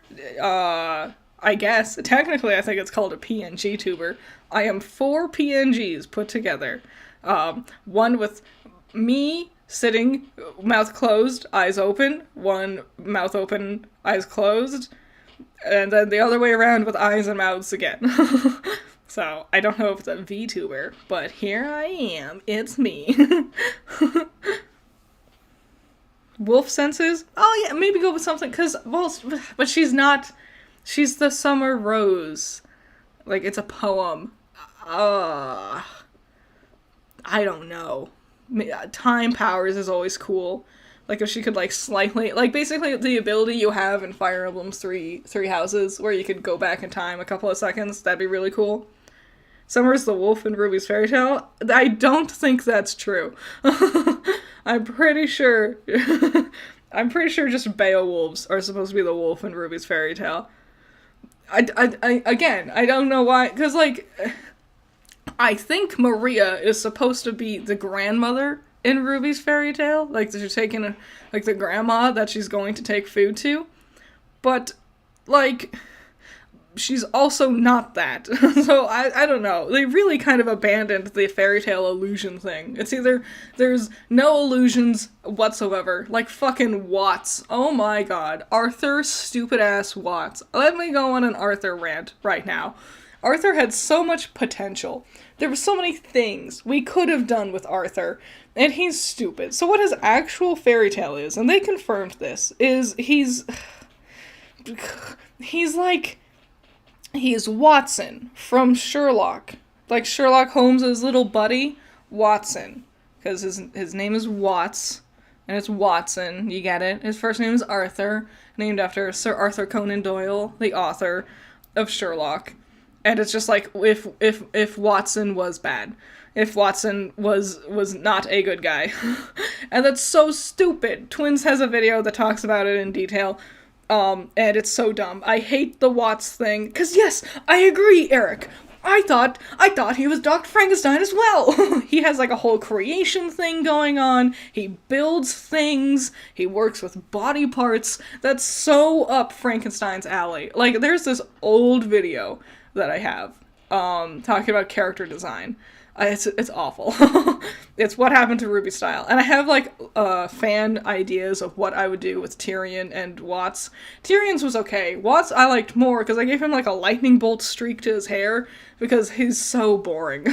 [SPEAKER 1] I guess. Technically, I think it's called a PNG tuber. I am 4 PNGs put together. One with me sitting, mouth closed, eyes open, one mouth open, eyes closed, and then the other way around with eyes and mouths again. So, I don't know if it's a VTuber, but here I am, it's me. Wolf senses? Oh yeah, maybe go with something, but she's the summer rose. Like, it's a poem. I don't know. Time powers is always cool. Like, if she could, like, slightly, like, basically the ability you have in Fire Emblem's three houses, where you could go back in time a couple of seconds, that'd be really cool. Summer's the wolf in Ruby's fairy tale? I don't think that's true. I'm pretty sure just Beowulfs are supposed to be the wolf in Ruby's fairy tale. Again, I don't know why, because, like, I think Maria is supposed to be the grandmother in Ruby's fairy tale. Like, she's taking, like, the grandma that she's going to take food to. But, like, she's also not that. So, I don't know. They really kind of abandoned the fairy tale illusion thing. It's either there's no illusions whatsoever. Like, fucking Watts. Oh my god. Arthur, stupid-ass Watts. Let me go on an Arthur rant right now. Arthur had so much potential. There were so many things we could have done with Arthur, and he's stupid. So what his actual fairy tale is, and they confirmed this, is he's Watson from Sherlock. Like Sherlock Holmes' little buddy, Watson. Because his name is Watts, and it's Watson, you get it? His first name is Arthur, named after Sir Arthur Conan Doyle, the author of Sherlock. And it's just like, if Watson was bad. If Watson was not a good guy. And that's so stupid. Twins has a video that talks about it in detail. And it's so dumb. I hate the Watts thing. 'Cause yes, I agree, Eric. I thought he was Dr. Frankenstein as well. He has like a whole creation thing going on. He builds things. He works with body parts. That's so up Frankenstein's alley. Like, there's this old video that I have, talking about character design. It's awful. It's what happened to Ruby style. And I have, like, fan ideas of what I would do with Tyrion and Watts. Tyrion's was okay. Watts I liked more, because I gave him, like, a lightning bolt streak to his hair, because he's so boring.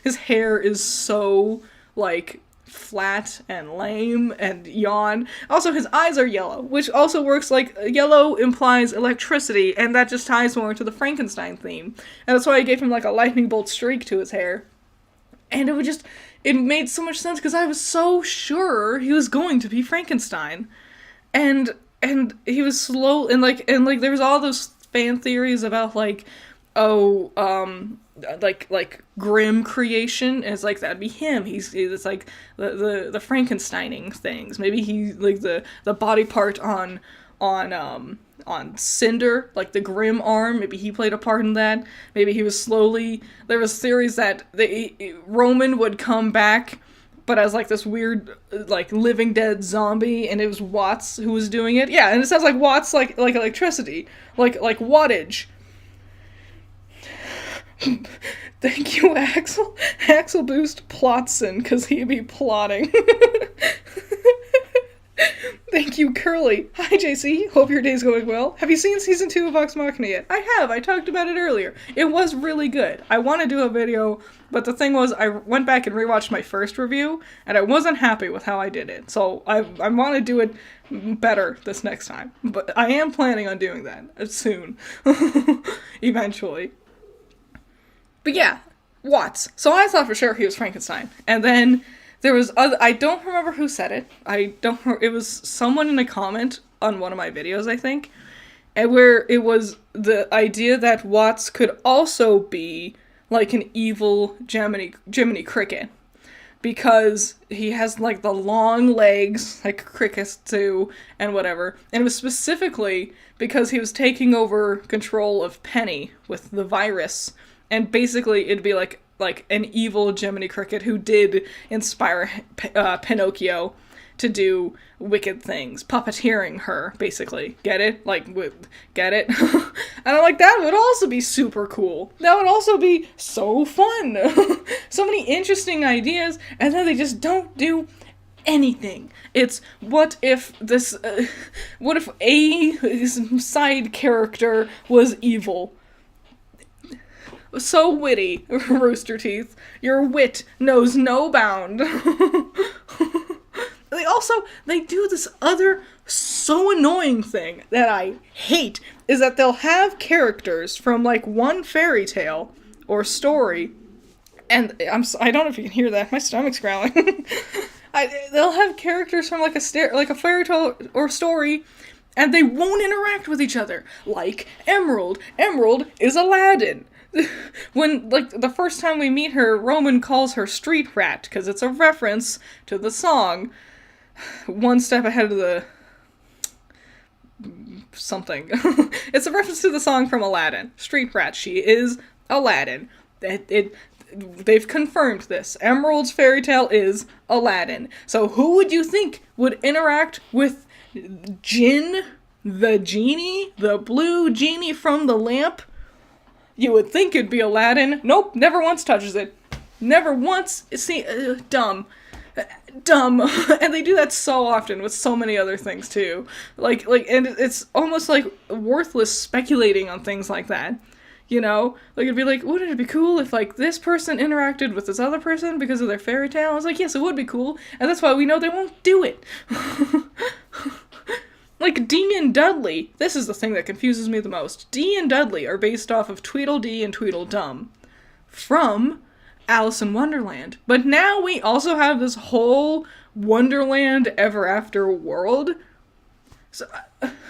[SPEAKER 1] His hair is so, like, flat and lame and yawn. Also, his eyes are yellow, which also works, like, yellow implies electricity, and that just ties more to the Frankenstein theme. And that's why I gave him, like, a lightning bolt streak to his hair. And it made so much sense, because I was so sure he was going to be Frankenstein. And he was slow, and there was all those fan theories about, like, like Grimm creation, and it's like, that'd be him. It's like the Frankensteining things. Maybe he, like, the body part on Cinder, like the Grimm arm, maybe he played a part in that. Maybe he was there was theories that Roman would come back, but as, like, this weird, like, living dead zombie, and it was Watts who was doing it. Yeah, and it sounds like Watts, like electricity, like wattage. Thank you, Axel. Axel Boost Plotson, because he be plotting. Thank you, Curly. Hi, JC. Hope your day's going well. Have you seen season 2 of Vox Machina yet? I have. I talked about it earlier. It was really good. I want to do a video, but the thing was, I went back and rewatched my first review, and I wasn't happy with how I did it. So I want to do it better this next time. But I am planning on doing that soon. Eventually. But yeah, Watts. So I thought for sure he was Frankenstein. And then there was I don't remember who said it. It was someone in a comment on one of my videos, I think. And where it was the idea that Watts could also be like an evil Jiminy Cricket. Because he has like the long legs, like crickets do, and whatever. And it was specifically because he was taking over control of Penny with the virus. And basically it'd be like an evil Jiminy Cricket who did inspire Pinocchio to do wicked things, puppeteering her, basically. Get it? Get it? And I'm like, that would also be super cool. That would also be so fun. So many interesting ideas, and then they just don't do anything. It's, what if a side character was evil? So witty, Rooster Teeth. Your wit knows no bound. They do this other so annoying thing that I hate, is that they'll have characters from, like, one fairy tale or story, and I don't know if you can hear that, my stomach's growling. They'll have characters from, like, a fairy tale or story, and they won't interact with each other. Like Emerald. Emerald is Aladdin. When, like, the first time we meet her, Roman calls her Street Rat, because it's a reference to the song One Step Ahead of the... something. It's a reference to the song from Aladdin. Street Rat. She is Aladdin. They've confirmed this. Emerald's fairy tale is Aladdin. So who would you think would interact with Jinn, the genie? The blue genie from the lamp? You would think it'd be Aladdin. Nope, never once touches it. Never once. See, dumb. Dumb. And they do that so often with so many other things, too. And it's almost, like, worthless speculating on things like that. You know? Like, it'd be like, wouldn't it be cool if, like, this person interacted with this other person because of their fairy tale? I was like, yes, it would be cool. And that's why we know they won't do it. Like, Dee and Dudley, this is the thing that confuses me the most. Dee and Dudley are based off of Tweedledee and Tweedledum from Alice in Wonderland. But now we also have this whole Wonderland Ever After world.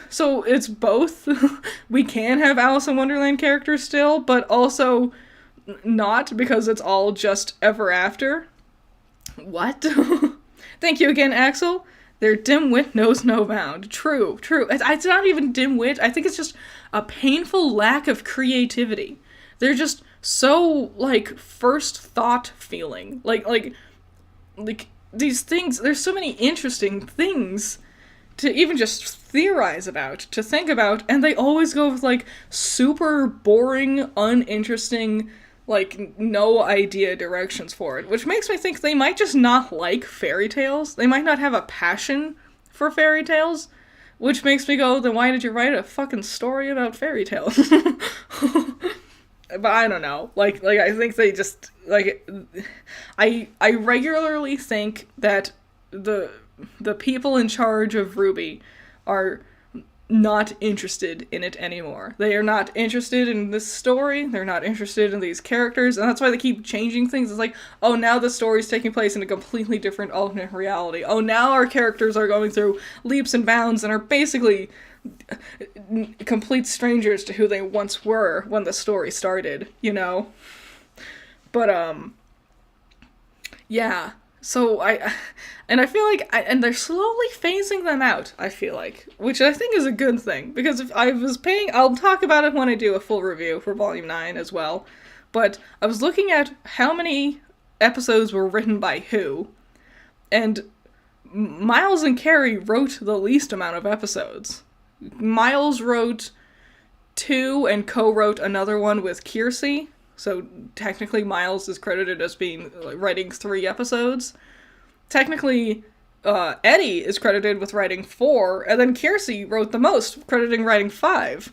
[SPEAKER 1] So it's both. We can have Alice in Wonderland characters still, but also not, because it's all just Ever After. What? Thank you again, Axel. Their dim wit knows no bound. True. It's not even dim wit. I think it's just a painful lack of creativity. They're just so, like, first thought feeling. Like these things, there's so many interesting things to even just theorize about, to think about, and they always go with, like, super boring, uninteresting, like, no idea directions for it, which makes me think they might just not like fairy tales. They might not have a passion for fairy tales, which makes me go, then why did you write a fucking story about fairy tales? But I don't know. Like, I think they just, like, I regularly think that the people in charge of RWBY are not interested in it anymore. They are not interested in this story, they're not interested in these characters, and that's why they keep changing things. It's like, oh, now the story's taking place in a completely different alternate reality. Oh, now our characters are going through leaps and bounds and are basically complete strangers to who they once were when the story started, you know? But, yeah. So I feel like, and they're slowly phasing them out, I feel like, which I think is a good thing, because if I was I'll talk about it when I do a full review for Volume 9 as well, but I was looking at how many episodes were written by who, and Miles and Carrie wrote the least amount of episodes. Miles wrote 2 and co-wrote another one with Kiersey. So technically Miles is credited as writing 3 episodes. Technically, Eddie is credited with writing 4, and then Kiersey wrote the most, crediting writing 5.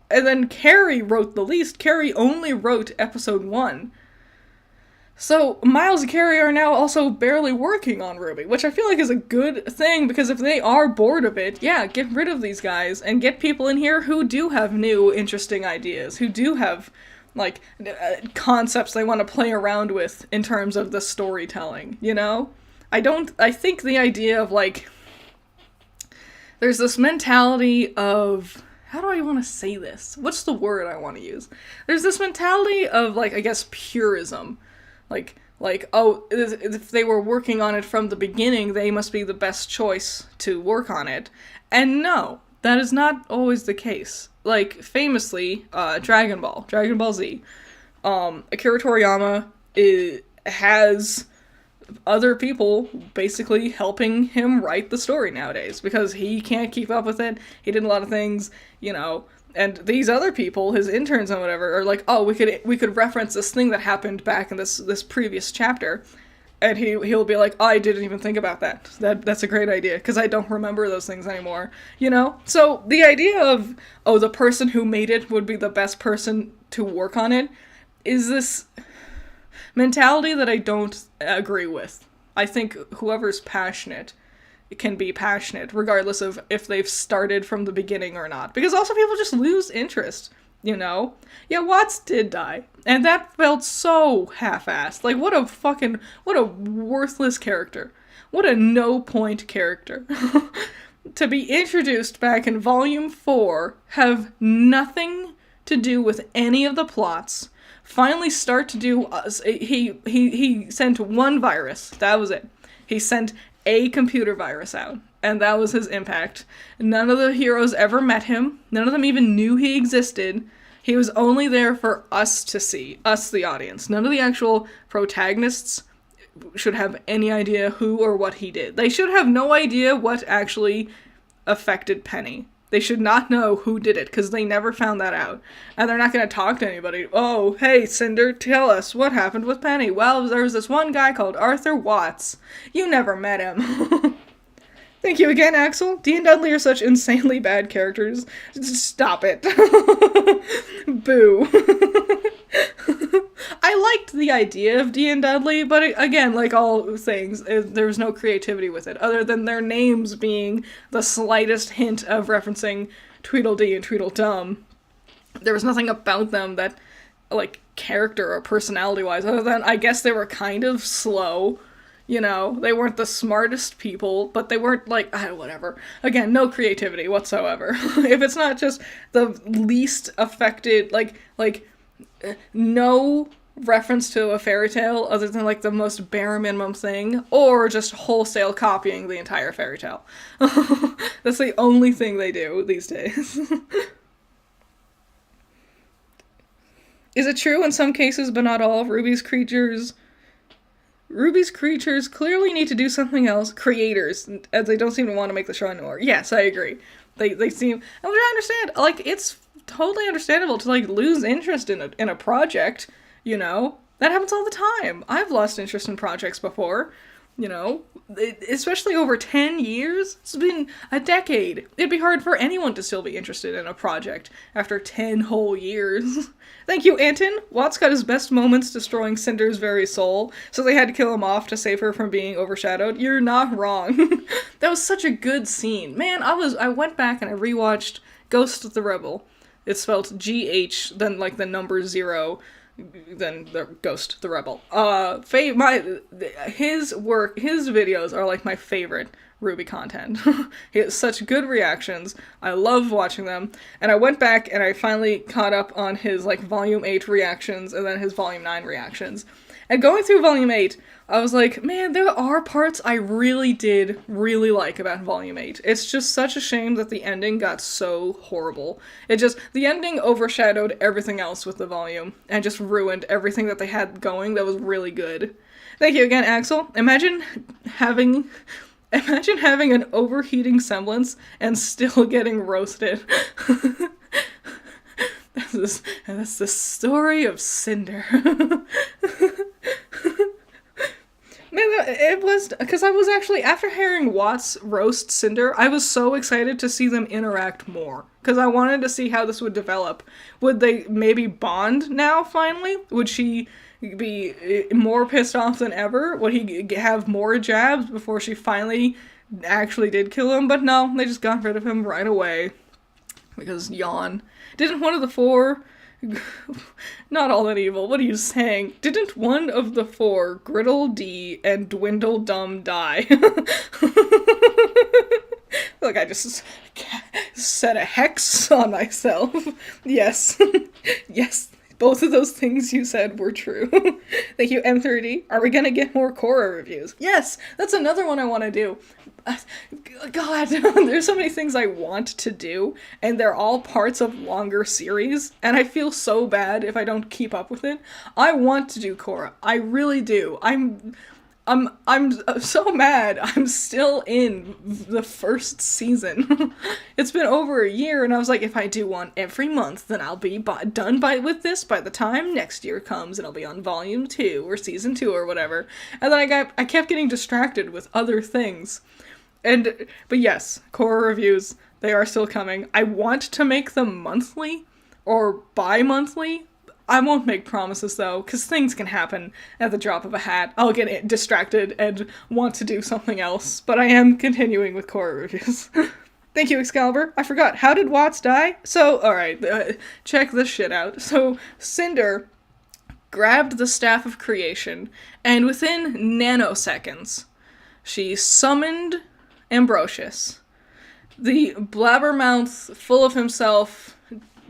[SPEAKER 1] And then Carrie wrote the least. Carrie only wrote episode 1. So Miles and Carrie are now also barely working on RWBY, which I feel like is a good thing, because if they are bored of it, yeah, get rid of these guys and get people in here who do have new, interesting ideas, who do have, like, concepts they want to play around with in terms of the storytelling, you know? I think the idea of, like, there's this mentality of, how do I want to say this? What's the word I want to use? There's this mentality of, like, I guess, purism. Like, oh, if they were working on it from the beginning, they must be the best choice to work on it. And no, that is not always the case. Like, famously, Dragon Ball Z. Akira Toriyama has other people basically helping him write the story nowadays, because he can't keep up with it. He did a lot of things, you know, and these other people, his interns and whatever, are like, oh, we could reference this thing that happened back in this previous chapter, and he'll be like, oh, I didn't even think about that. That's a great idea, because I don't remember those things anymore, you know? So the idea of, oh, the person who made it would be the best person to work on it is this mentality that I don't agree with. I think whoever's passionate can be passionate, regardless of if they've started from the beginning or not. Because also people just lose interest, you know? Yeah, Watts did die, and that felt so half-assed. Like, what a worthless character. What a no-point character. To be introduced back in Volume 4, have nothing to do with any of the plots, finally start to do, he sent one virus, that was it. He sent a computer virus out, and that was his impact. None of the heroes ever met him. None of them even knew he existed. He was only there for us to see, us the audience. None of the actual protagonists should have any idea who or what he did. They should have no idea what actually affected Penny. They should not know who did it, because they never found that out. And they're not going to talk to anybody. Oh, hey, Cinder, tell us what happened with Penny. Well, there was this one guy called Arthur Watts. You never met him. Thank you again, Axel. Dee and Dudley are such insanely bad characters. Stop it. Boo. I liked the idea of Dee and Dudley, but again, like all things, there was no creativity with it, other than their names being the slightest hint of referencing Tweedledee and Tweedledum. There was nothing about them that, like, character or personality-wise, other than, I guess they were kind of slow, you know? They weren't the smartest people, but they weren't, like, whatever. Again, no creativity whatsoever. If it's not just the least affected, like, no reference to a fairy tale other than, like, the most bare minimum thing, or just wholesale copying the entire fairy tale. That's the only thing they do these days. Is it true in some cases, but not all, Ruby's creatures clearly need to do something else? Creators, as they don't seem to want to make the show anymore. Yes, I agree. They seem, and I understand, like, it's totally understandable to, like, lose interest in a project, you know? That happens all the time. I've lost interest in projects before, you know? Especially over 10 years. It's been a decade. It'd be hard for anyone to still be interested in a project after 10 whole years. Thank you, Anton. Watts got his best moments destroying Cinder's very soul, so they had to kill him off to save her from being overshadowed. You're not wrong. That was such a good scene. Man, I went back and I rewatched Ghost of the Rebel. It's spelled G-H, then, like, the number 0, then the Ghost, the Rebel. His videos are, like, my favorite RWBY content. He has such good reactions. I love watching them. And I went back and I finally caught up on his, like, Volume 8 reactions and then his Volume 9 reactions. And going through Volume 8, I was like, man, there are parts I really did really like about Volume 8. It's just such a shame that the ending got so horrible. The ending overshadowed everything else with the volume, and just ruined everything that they had going that was really good. Thank you again, Axel. Imagine having an overheating semblance and still getting roasted. That's the story of Cinder. Man, it was, because I was actually, after hearing Watts roast Cinder, I was so excited to see them interact more. Because I wanted to see how this would develop. Would they maybe bond now, finally? Would she be more pissed off than ever? Would he have more jabs before she finally actually did kill him? But no, they just got rid of him right away. Because yawn. Didn't one of the four... Not all that evil, what are you saying? Didn't one of the four, Griddle D and Dwindle Dumb, die? Like, I just set a hex on myself. Yes. Yes, both of those things you said were true. Thank you, M30. Are we gonna get more Korra reviews? Yes, that's another one I want to do. God, there's so many things I want to do, and they're all parts of longer series, and I feel so bad if I don't keep up with it. I want to do Korra. I really do. I'm so mad I'm still in the first season. It's been over a year, and I was like, if I do one every month, then I'll be done with this by the time next year comes, and I'll be on volume 2 or season 2 or whatever. And then I kept getting distracted with other things. But yes, Korra reviews, they are still coming. I want to make them monthly or bi-monthly. I won't make promises though, because things can happen at the drop of a hat. I'll get distracted and want to do something else, but I am continuing with Korra reviews. Thank you, Excalibur. I forgot, how did Watts die? So, alright, check this shit out. So, Cinder grabbed the Staff of Creation, and within nanoseconds, she summoned Ambrosius, the blabbermouth, full of himself,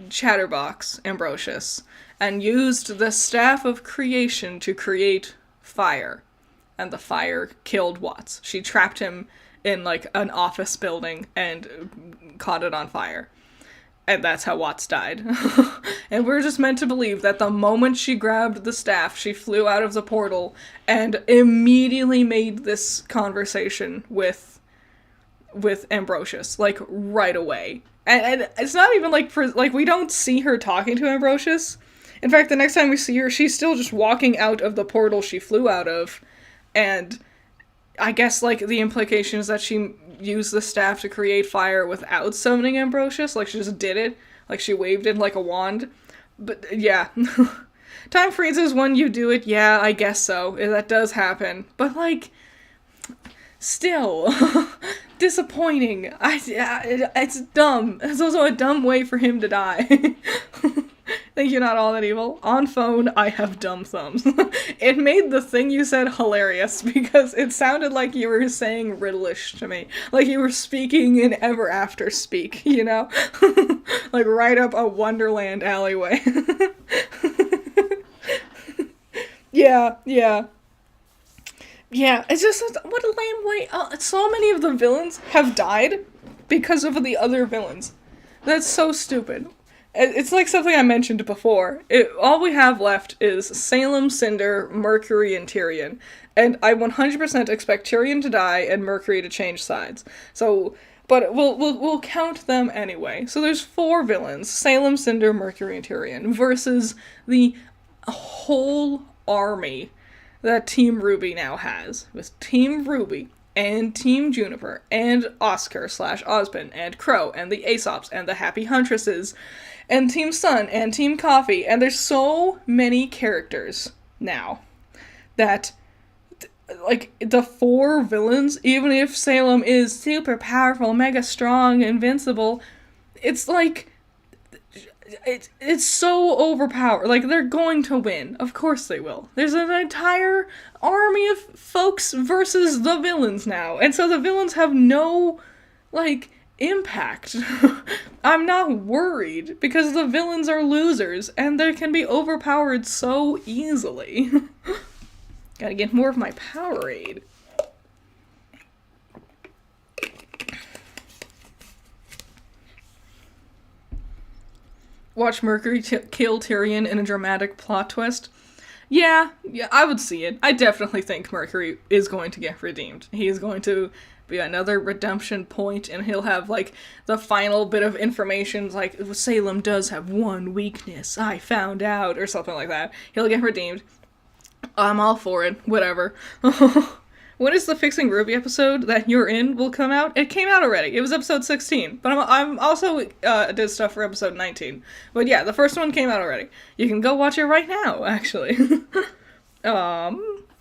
[SPEAKER 1] chatterbox Ambrosius, and used the Staff of Creation to create fire. And the fire killed Watts. She trapped him in, like, an office building and caught it on fire. And that's how Watts died. And we're just meant to believe that the moment she grabbed the staff, she flew out of the portal and immediately made this conversation with Ambrosius, like, right away. And it's not even, like, we don't see her talking to Ambrosius. In fact, the next time we see her, she's still just walking out of the portal she flew out of, and I guess, like, the implication is that she used the staff to create fire without summoning Ambrosius, like, she just did it, like, she waved it like a wand. But, yeah. Time freezes when you do it, yeah, I guess so, that does happen, but, like, still, disappointing. It's dumb. It's also a dumb way for him to die. Thank you, Not All That Evil. On phone, I have dumb thumbs. It made the thing you said hilarious, because it sounded like you were saying riddlish to me. Like you were speaking in Ever After speak, you know? Like right up a Wonderland alleyway. Yeah. Yeah, it's just, what a lame way. So many of the villains have died because of the other villains. That's so stupid. It's like something I mentioned before. All we have left is Salem, Cinder, Mercury, and Tyrion. And I 100% expect Tyrion to die and Mercury to change sides. So, but we'll count them anyway. So there's 4 villains, Salem, Cinder, Mercury, and Tyrion, versus the whole army that Team Ruby now has. With Team Ruby and Team Juniper and Oscar/Osmond and Crow and the Aesops and the Happy Huntresses and Team Sun and Team Coffee, and there's so many characters now that, like, the 4 villains, even if Salem is super powerful, mega strong, invincible, it's like, it's so overpowered. Like, they're going to win. Of course they will. There's an entire army of folks versus the villains now. And so the villains have no, like, impact. I'm not worried, because the villains are losers, and they can be overpowered so easily. Gotta get more of my Powerade. Watch Mercury kill Tyrion in a dramatic plot twist. Yeah, I would see it. I definitely think Mercury is going to get redeemed. He is going to be another redemption point, and he'll have, like, the final bit of information, like, Salem does have one weakness, I found out, or something like that. He'll get redeemed. I'm all for it. Whatever. When is the Fixing Ruby episode that you're in will come out? It came out already. It was episode 16. But I'm also did stuff for episode 19. But yeah, the first one came out already. You can go watch it right now, actually.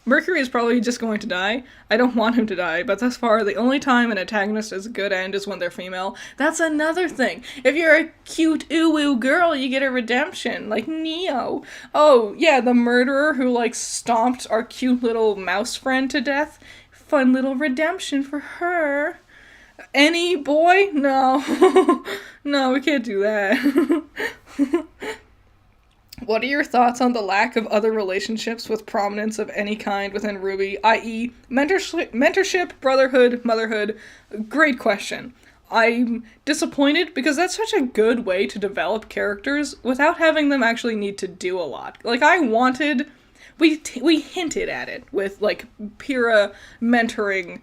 [SPEAKER 1] Mercury is probably just going to die. I don't want him to die, but thus far, the only time an antagonist is a good end is when they're female. That's another thing. If you're a cute ooh-woo girl, you get a redemption, like Neo. Oh, yeah, the murderer who, like, stomped our cute little mouse friend to death. Fun little redemption for her. Any boy? No. No, we can't do that. What are your thoughts on the lack of other relationships with prominence of any kind within RWBY, i.e. mentorship, brotherhood, motherhood? Great question. I'm disappointed because that's such a good way to develop characters without having them actually need to do a lot. Like, I wanted... We hinted at it with, like, Pyrrha mentoring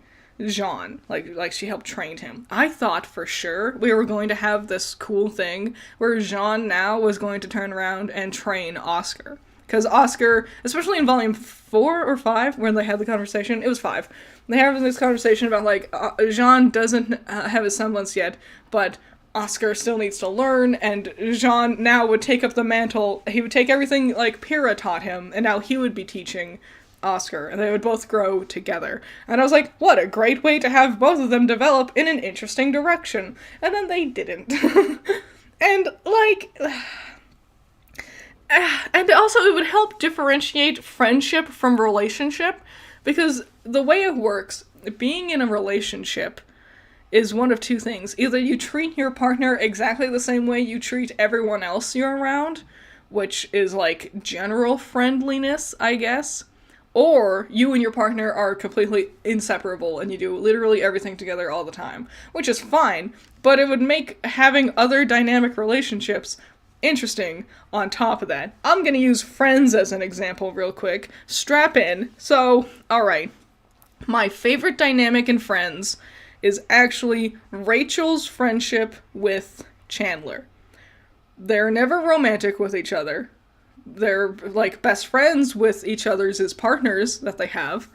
[SPEAKER 1] Jean, like she helped train him. I thought for sure we were going to have this cool thing where Jean now was going to turn around and train Oscar. Because Oscar, especially in volume 4 or 5, when they had the conversation, it was 5. They have this conversation about, like, Jean doesn't have a semblance yet, but Oscar still needs to learn, and Jean now would take up the mantle. He would take everything, like, Pyrrha taught him, and now he would be teaching Oscar, and they would both grow together. And I was like, what a great way to have both of them develop in an interesting direction. And then they didn't. And, like... and also it would help differentiate friendship from relationship, because the way it works, being in a relationship is one of two things. Either you treat your partner exactly the same way you treat everyone else you're around, which is, like, general friendliness, I guess. Or you and your partner are completely inseparable and you do literally everything together all the time, which is fine, but it would make having other dynamic relationships interesting on top of that. I'm gonna use Friends as an example real quick. Strap in. So, alright. My favorite dynamic in Friends is actually Rachel's friendship with Chandler. They're never romantic with each other. They're, like, best friends with each other's as partners that they have.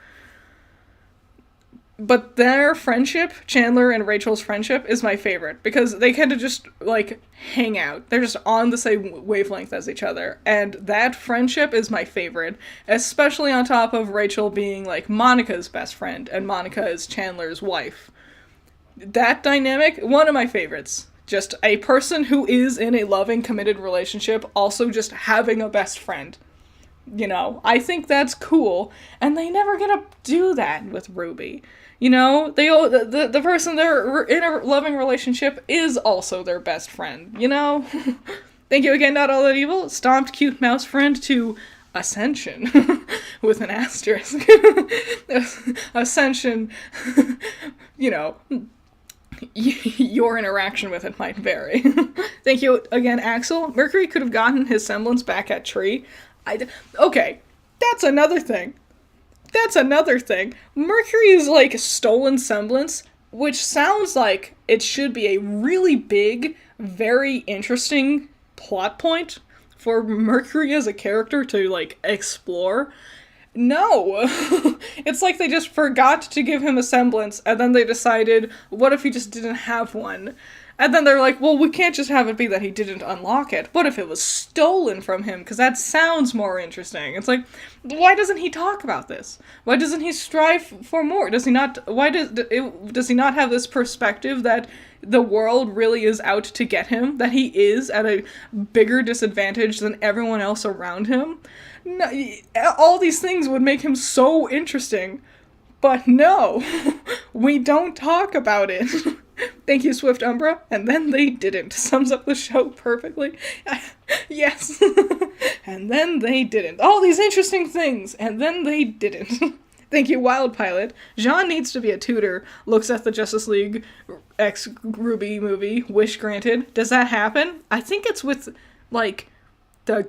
[SPEAKER 1] But their friendship, Chandler and Rachel's friendship, is my favorite. Because they kind of just, like, hang out. They're just on the same wavelength as each other. And that friendship is my favorite. Especially on top of Rachel being, like, Monica's best friend. And Monica is Chandler's wife. That dynamic, one of my favorites. Just a person who is in a loving, committed relationship also just having a best friend. You know, I think that's cool, and they never get to do that with RWBY. You know, the person they're in a loving relationship is also their best friend, you know? Thank you again, Not All That Evil. Stomped cute mouse friend to Ascension, with an asterisk. Ascension, you know... Your interaction with it might vary. Thank you again, Axel. Mercury could have gotten his semblance back at Tree. Okay, that's another thing. Mercury's, like, stolen semblance, which sounds like it should be a really big, very interesting plot point for Mercury as a character to, like, explore. No! It's like they just forgot to give him a semblance, and then they decided, what if he just didn't have one? And then they're like, well, we can't just have it be that he didn't unlock it. What if it was stolen from him? Because that sounds more interesting. It's like, why doesn't he talk about this? Why doesn't he strive for more? Does he not he not have this perspective that the world really is out to get him? That he is at a bigger disadvantage than everyone else around him? No, all these things would make him so interesting. But no, we don't talk about it. Thank you, Swift Umbra. And then they didn't. Sums up the show perfectly. Yes. And then they didn't. All these interesting things. And then they didn't. Thank you, Wild Pilot. Jean needs to be a tutor. Looks at the Justice League X RWBY movie. Wish granted. Does that happen? I think it's with, like, the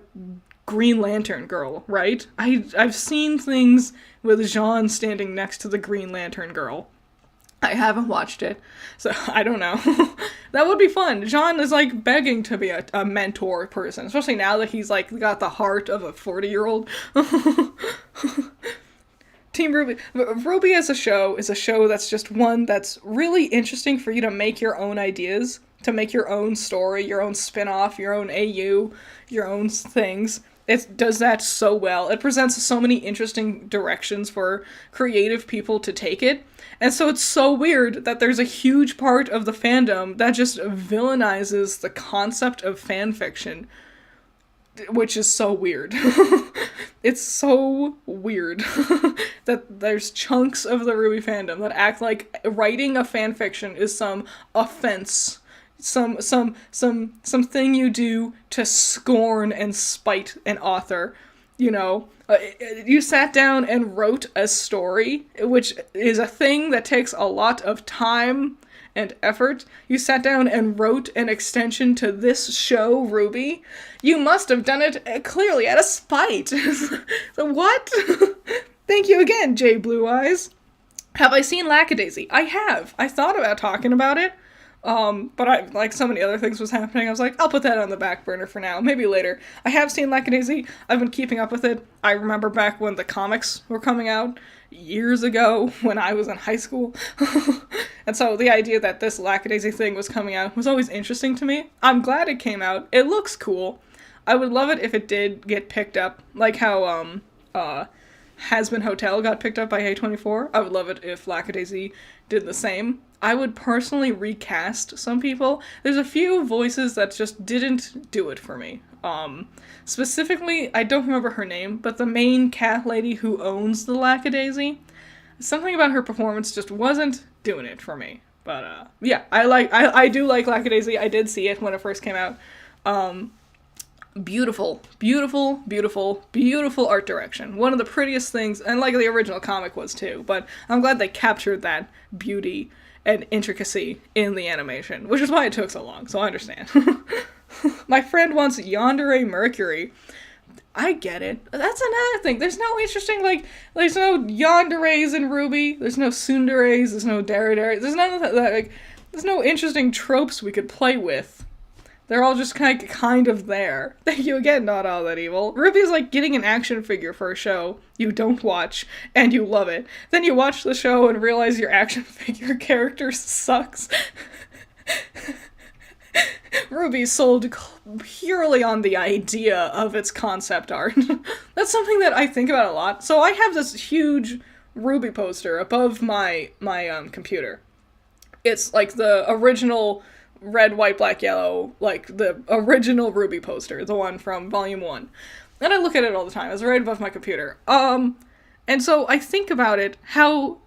[SPEAKER 1] Green Lantern girl, right? I've seen things with Jean standing next to the Green Lantern girl. I haven't watched it, so I don't know. That would be fun. Jean is, like, begging to be a mentor person, especially now that he's, like, got the heart of a 40-year-old. Team Ruby. Ruby as a show is a show that's just one that's really interesting for you to make your own ideas, to make your own story, your own spin-off, your own AU, your own things. It does that so well. It presents so many interesting directions for creative people to take it. And so it's so weird that there's a huge part of the fandom that just villainizes the concept of fan fiction, which is so weird. It's so weird that there's chunks of the Ruby fandom that act like writing a fan fiction is some offense, something you do to scorn and spite an author. You know, you sat down and wrote a story, which is a thing that takes a lot of time and effort. You sat down and wrote an extension to this show, Ruby. You must have done it clearly out of spite. So what? Thank you again, J Blue Eyes. Have I seen Lackadaisy? I have. I thought about talking about it. But I, like so many other things was happening, I was like, I'll put that on the back burner for now, maybe later. I have seen Lackadaisy, I've been keeping up with it. I remember back when the comics were coming out, years ago, when I was in high school. And so the idea that this Lackadaisy thing was coming out was always interesting to me. I'm glad it came out, it looks cool. I would love it if it did get picked up, like how, Has-Been Hotel got picked up by A24. I would love it if Lackadaisy did the same. I would personally recast some people. There's a few voices that just didn't do it for me. Specifically, I don't remember her name, but the main cat lady who owns the Lackadaisy, something about her performance just wasn't doing it for me. But, yeah, I do like Lackadaisy. I did see it when it first came out. Beautiful, beautiful, beautiful, beautiful art direction. One of the prettiest things, and like the original comic was too, but I'm glad they captured that beauty and intricacy in the animation, which is why it took so long, so I understand. My friend wants Yandere Mercury. I get it. That's another thing. There's no interesting, like, there's no Yanderes in Ruby, there's no Tsunderes, there's no Derridere, there's none of that, like, there's no interesting tropes we could play with. They're all just kind of there. Thank you again, Not All That Evil. Ruby's like getting an action figure for a show you don't watch, and you love it. Then you watch the show and realize your action figure character sucks. Ruby's sold purely on the idea of its concept art. That's something that I think about a lot. So I have this huge Ruby poster above my computer. It's like the original red, white, black, yellow, like the original Ruby poster, the one from Volume 1. And I look at it all the time. It's right above my computer. And so I think about it, how,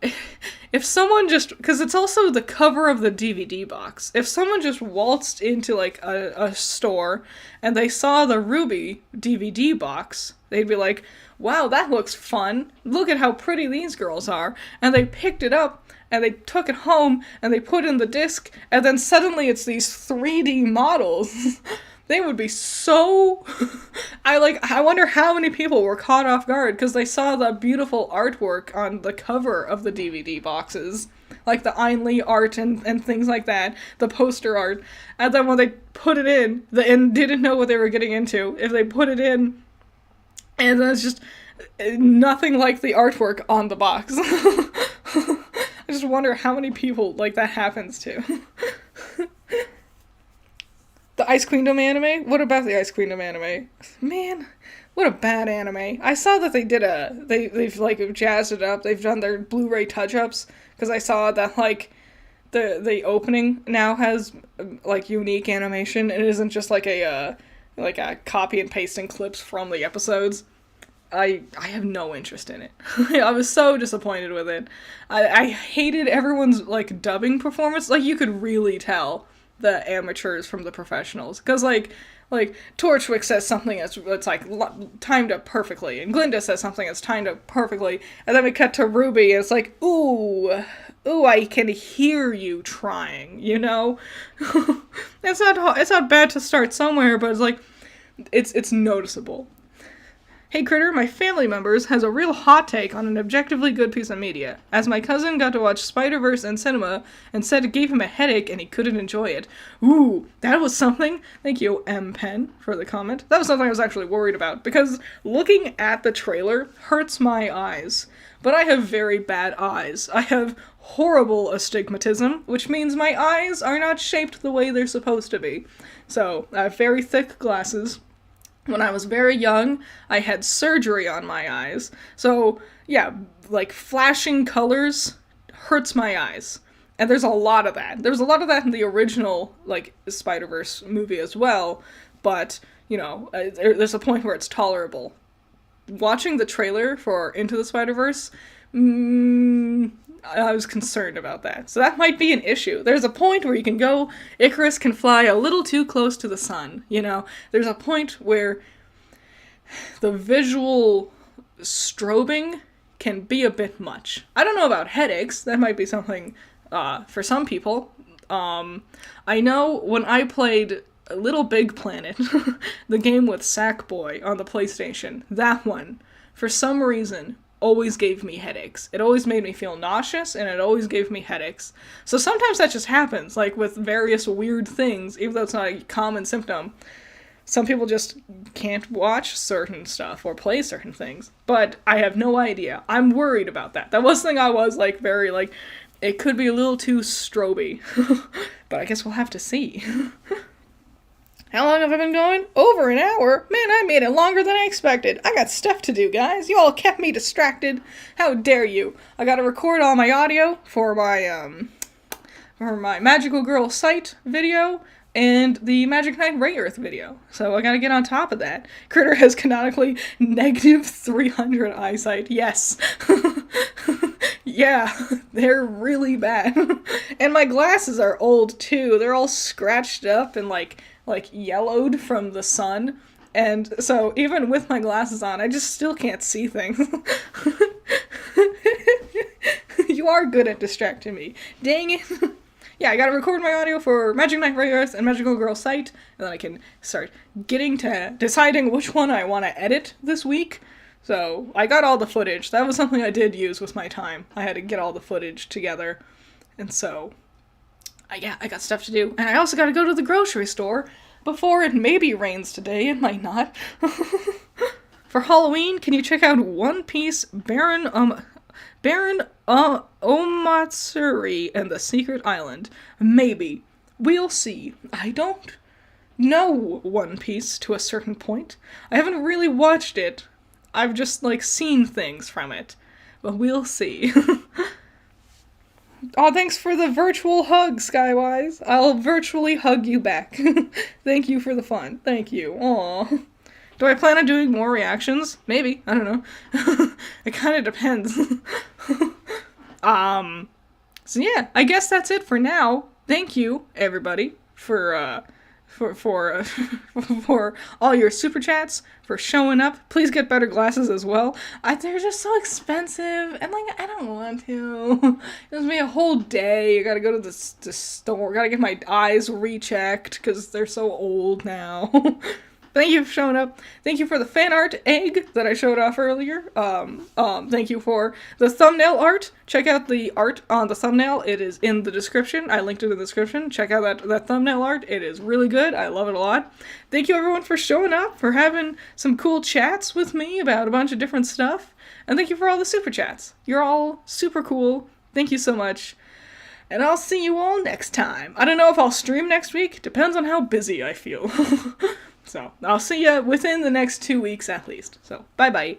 [SPEAKER 1] if someone just, because it's also the cover of the DVD box, if someone just waltzed into, like, a store, and they saw the Ruby DVD box, they'd be like, wow, that looks fun, look at how pretty these girls are, and they picked it up, and they took it home, and they put in the disc, and then suddenly it's these 3D models. They would be so... I wonder how many people were caught off guard, because they saw the beautiful artwork on the cover of the DVD boxes. Like the Ainley art and things like that, the poster art. And then when they put it in, and didn't know what they were getting into, if they put it in, and then it's just nothing like the artwork on the box. I just wonder how many people, like, that happens to. The Ice Queendom anime? What about the Ice Queendom anime? Man, what a bad anime. I saw that they did they've, like, jazzed it up. They've done their Blu-ray touch-ups, because I saw that, like, the opening now has, like, unique animation. It isn't just, like a copy and pasting clips from the episodes. I have no interest in it. I was so disappointed with it. I hated everyone's, like, dubbing performance. Like, you could really tell the amateurs from the professionals. Because, like Torchwick says something that's like, timed up perfectly. And Glinda says something that's timed up perfectly. And then we cut to Ruby, and it's like, ooh, I can hear you trying, you know? It's not bad to start somewhere, but it's like, it's noticeable. Hey Critter, my family members has a real hot take on an objectively good piece of media, as my cousin got to watch Spider-Verse in cinema and said it gave him a headache and he couldn't enjoy it. Ooh, that was something. Thank you, M. Penn, for the comment. That was something I was actually worried about, because looking at the trailer hurts my eyes. but I have very bad eyes. I have horrible astigmatism, which means my eyes are not shaped the way they're supposed to be. So, I have very thick glasses. When I was very young, I had surgery on my eyes. So, yeah, like flashing colors hurts my eyes. And there's a lot of that. There was a lot of that in the original, like, Spider-Verse movie as well, but, you know, there's a point where it's tolerable. Watching the trailer for Into the Spider-Verse, I was concerned about that. So that might be an issue. There's a point where you can go, Icarus can fly a little too close to the sun, you know? There's a point where the visual strobing can be a bit much. I don't know about headaches. That might be something for some people. I know when I played Little Big Planet, the game with Sackboy on the PlayStation, that one, for some reason, always gave me headaches. It always made me feel nauseous, and it always gave me headaches. So sometimes that just happens, like with various weird things, even though it's not a common symptom. Some people just can't watch certain stuff or play certain things. But I have no idea. I'm worried about that. That was the thing I was, like, very, like, it could be a little too stroby. But I guess we'll have to see. How long have I been going? Over an hour? Man, I made it longer than I expected. I got stuff to do, guys. You all kept me distracted. How dare you? I gotta record all my audio for my Magical Girl site video and the Magic Knight Ray Earth video. So I gotta get on top of that. Critter has canonically negative 300 eyesight. Yes. Yeah, they're really bad. And my glasses are old too. They're all scratched up and like yellowed from the sun. And so even with my glasses on, I just still can't see things. You are good at distracting me. Dang it. Yeah, I gotta record my audio for Magic Knight Ray Earth and Magical Girl site, and then I can start getting to deciding which one I want to edit this week. So, I got all the footage. That was something I did use with my time. I had to get all the footage together. And so, I got stuff to do. And I also gotta go to the grocery store before it maybe rains today. It might not. For Halloween, can you check out One Piece Baron Omatsuri and the Secret Island? Maybe. We'll see. I don't know One Piece to a certain point. I haven't really watched it. I've just, like, seen things from it. But we'll see. Aw, thanks for the virtual hug, Skywise. I'll virtually hug you back. Thank you for the fun. Thank you. Aw. Do I plan on doing more reactions? Maybe. I don't know. It kind of depends. So yeah, I guess that's it for now. Thank you, everybody, for all your super chats, for showing up. Please get better glasses as well. They're just so expensive, and like I don't want to. It's be a whole day. I gotta go to the store. Gotta get my eyes rechecked because they're so old now. Thank you for showing up. Thank you for the fan art egg that I showed off earlier. Thank you for the thumbnail art. Check out the art on the thumbnail. It is in the description. I linked it in the description. Check out that thumbnail art. It is really good. I love it a lot. Thank you everyone for showing up, for having some cool chats with me about a bunch of different stuff. And thank you for all the super chats. You're all super cool. Thank you so much. And I'll see you all next time. I don't know if I'll stream next week. Depends on how busy I feel. So, I'll see you within the next 2 weeks at least. So, bye-bye.